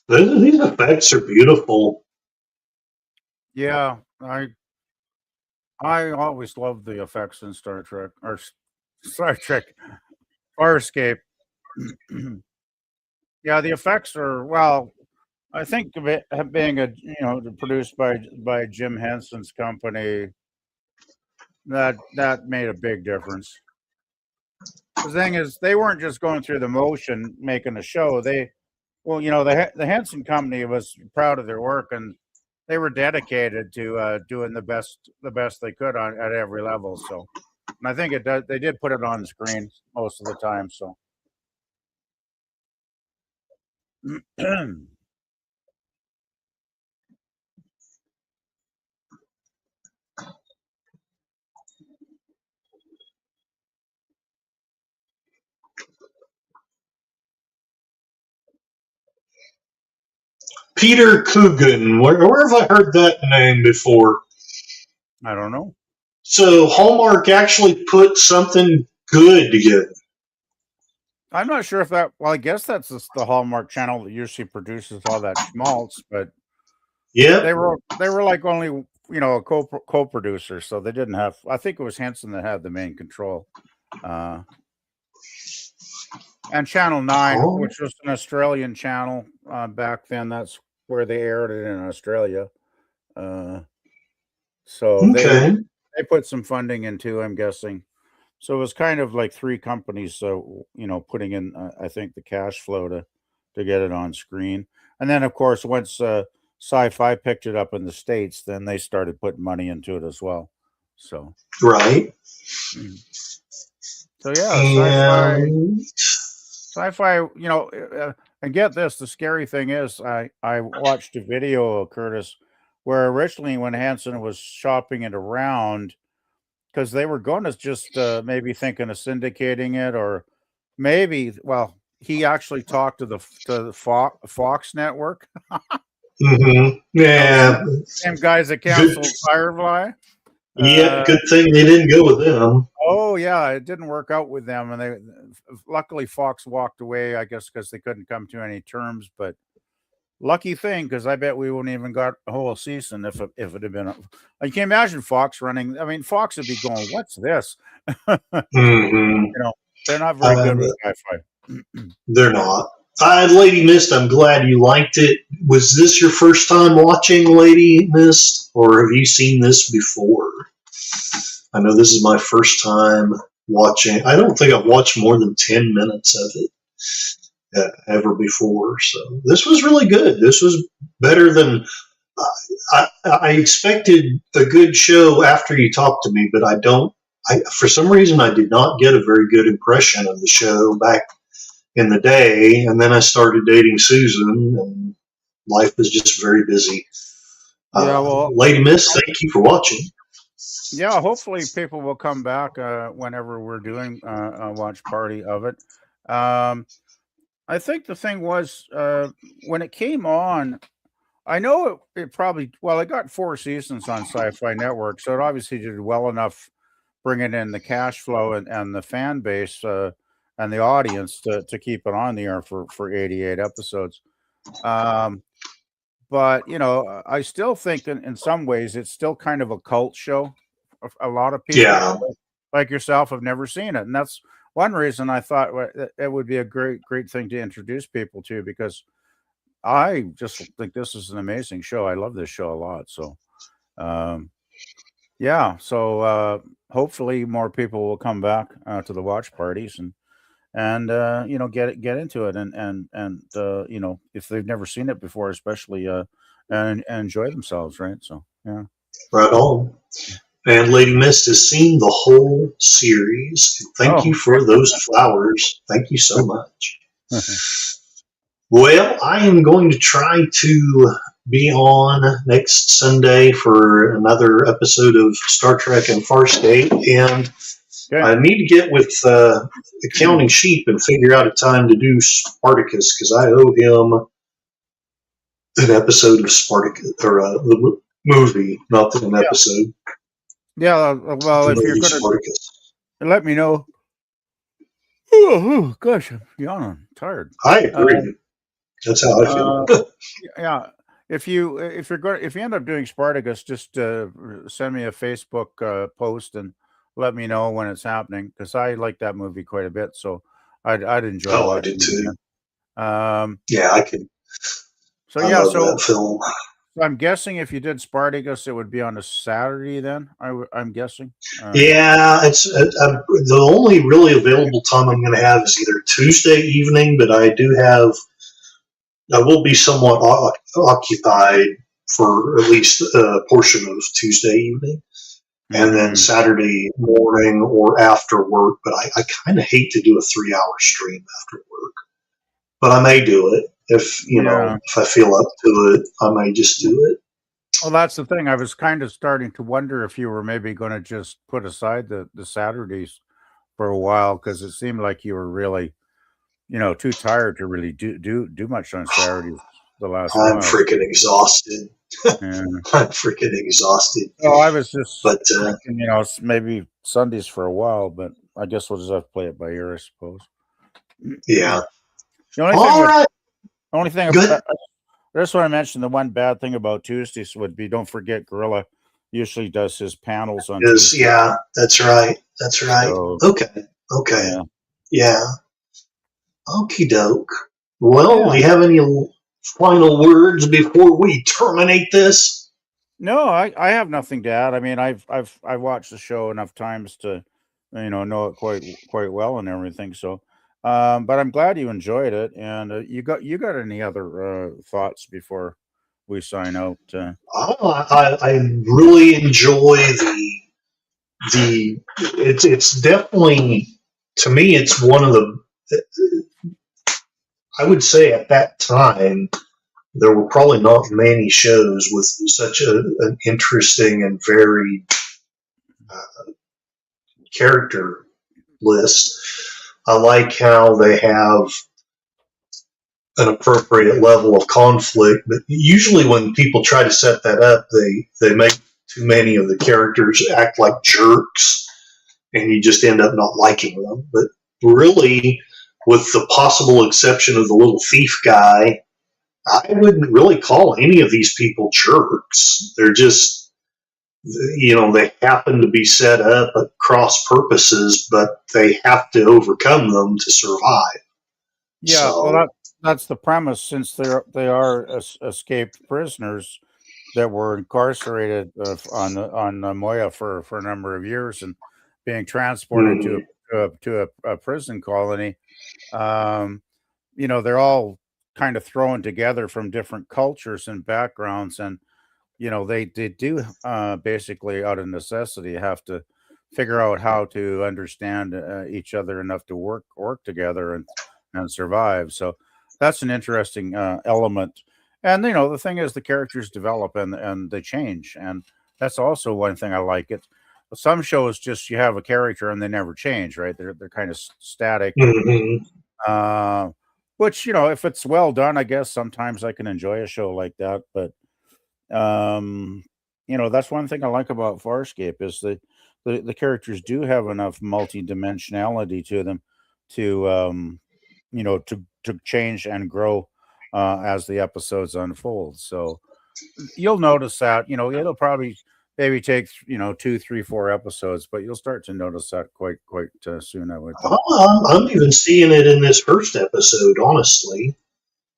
These effects are beautiful. Yeah, I always loved the effects in Star Trek or Star Trek Farscape. Yeah, the effects are well. I think of it being produced by Jim Henson's company. That made a big difference. The thing is, they weren't just going through the motion making a show. The Henson company was proud of their work, and they were dedicated to doing the best they could on at every level. So, and I think they did put it on the screen most of the time. So, Peter Coogan. Where have I heard that name before? I don't know. So Hallmark actually put something good together. I'm not sure if that. Well, I guess that's the Hallmark Channel that usually produces all that schmaltz, but Yeah. they were like only a co-producer, so they didn't have. I think it was Henson that had the main control. And Channel 9, which was an Australian channel back then. That's where they aired it in Australia. So Okay. they put some funding into, I'm guessing. So it was kind of like three companies, putting in, I think, the cash flow to get it on screen. And then, of course, once Sci-Fi picked it up in the States, then they started putting money into it as well. So Right. So yeah, sci-fi. And get this: the scary thing is, I watched a video, Curtis, where originally when Hanson was shopping it around, because they were going to just maybe thinking of syndicating it, or maybe, well, he actually talked to the Fox network. Mm-hmm. Yeah. Same guys that canceled Firefly. Yeah, good thing they didn't go with them. Oh yeah, it didn't work out with them, and they luckily Fox walked away. I guess because they couldn't come to any terms. But lucky thing, because I bet we wouldn't even got a whole season if it had been. You can imagine Fox running. I mean, Fox would be going, "What's this?" Mm-hmm. They're not very good with sci-fi. They're not. Lady Mist, I'm glad you liked it. Was this your first time watching Lady Mist, or have you seen this before? I know this is my first time watching. I don't think I've watched more than 10 minutes of it ever before. So this was really good. This was better than I expected a good show after you talked to me, but for some reason, I did not get a very good impression of the show back in the day. And then I started dating Susan, and life is just very busy. Yeah, well, Lady Miss, thank you for watching. yeah, hopefully people will come back whenever we're doing a watch party of it. Um, I think the thing was when it came on, I know it probably, well, it got 4 seasons on Sci-Fi Network, so it obviously did well enough bringing in the cash flow and the fan base and the audience to keep it on the air for 88 episodes. But I still think in some ways it's still kind of a cult show. A lot of people Yeah, like yourself have never seen it, and that's one reason I thought it would be a great thing to introduce people to, because I just think this is an amazing show. I love this show a lot. So um, yeah, so hopefully more people will come back to the watch parties and get into it and if they've never seen it before, especially and enjoy themselves, right? So yeah. right on. And Lady Mist has seen the whole series. Thank you Oh. for those flowers. Thank you so much. Well, I am going to try to be on next Sunday for another episode of Star Trek and Farscape, and Okay. I need to get with Accounting Sheep and figure out a time to do Spartacus, because I owe him an episode of Spartacus, or the movie, not an episode. Yeah, well, The if you're movie gonna Spartacus. let me know. Oh, gosh, I'm yawning, tired. I agree. That's how I feel. Yeah, if you end up doing Spartacus, just send me a Facebook post and let me know when it's happening, because I like that movie quite a bit. So I'd enjoy Oh, I watching did it too. again. Yeah, I can. So I yeah, love so that film. I'm guessing if you did Spartacus, it would be on a Saturday. Then I'm guessing. Yeah, it's the only really available time I'm going to have is either Tuesday evening, but I will be somewhat occupied for at least a portion of Tuesday evening, and then Saturday morning or after work. But I kind of hate to do a 3-hour stream after work, but I may do it if Yeah. if I feel up to it. I may just do it. Well, that's the thing. I was kind of starting to wonder if you were maybe going to just put aside the Saturdays for a while, because it seemed like you were really, too tired to really do much on Saturdays the last I'm while. freaking exhausted. Yeah. I'm freaking exhausted. So I was just But thinking, maybe Sundays for a while, but I guess we'll just have to play it by ear, I suppose. yeah. The only All thing right. Good. I just want to mention the one bad thing about Tuesdays would be, don't forget Gorilla usually does his panels on Tuesday. Yeah, that's right. That's right. So, Okay. Yeah. Okie doke. Well, yeah. do you have any final words before we terminate this? No, I have nothing to add. I mean, I've watched the show enough times to, know it quite well and everything. So, but I'm glad you enjoyed it. And you got any other thoughts before we sign out? I really enjoy the. It's definitely, to me, it's one of the. I would say at that time there were probably not many shows with such an interesting and varied character list. I like how they have an appropriate level of conflict, but usually when people try to set that up, they make too many of the characters act like jerks, and you just end up not liking them. But really, with the possible exception of the little thief guy, I wouldn't really call any of these people jerks. They're just, they happen to be set up at cross purposes, but they have to overcome them to survive. Yeah, So, well, that's the premise, since they are escaped prisoners that were incarcerated on Moya for a number of years and being transported to a prison colony. They're all kind of thrown together from different cultures and backgrounds, and they do basically, out of necessity, have to figure out how to understand each other enough to work together and survive. So that's an interesting element. And the thing is, the characters develop and they change, and that's also one thing I like. It some shows just you have a character and they never change, right? They're kind of static, and Hmm. uh, which if it's well done, I guess sometimes I can enjoy a show like that. But um, that's one thing I like about Farscape is the characters do have enough multi-dimensionality to them to to change and grow as the episodes unfold. So you'll notice that it'll probably maybe take 2, 3, 4 episodes, but you'll start to notice that quite soon, I would think. I'm even seeing it in this first episode, honestly.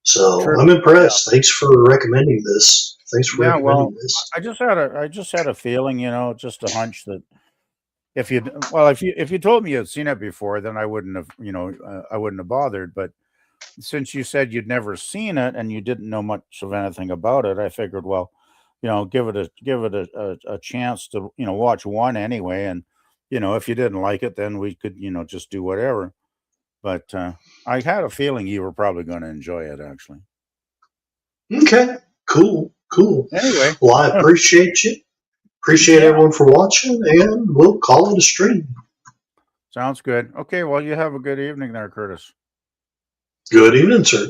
So True. I'm Yeah. impressed. Thanks for recommending this. Thanks for Yeah. recommending Well, this. I just had a feeling, just a hunch that if you told me you'd seen it before, then I wouldn't have bothered. But since you said you'd never seen it and you didn't know much of anything about it, I figured, well, give it a chance to watch one anyway, and if you didn't like it, then we could just do whatever. But I had a feeling you were probably going to enjoy it, actually. Okay, cool, cool. Anyway, Well, I appreciate you. Appreciate yeah, everyone for watching, and we'll call it a stream. sounds good. Okay, well, you have a good evening there, Curtis. Good evening, sir.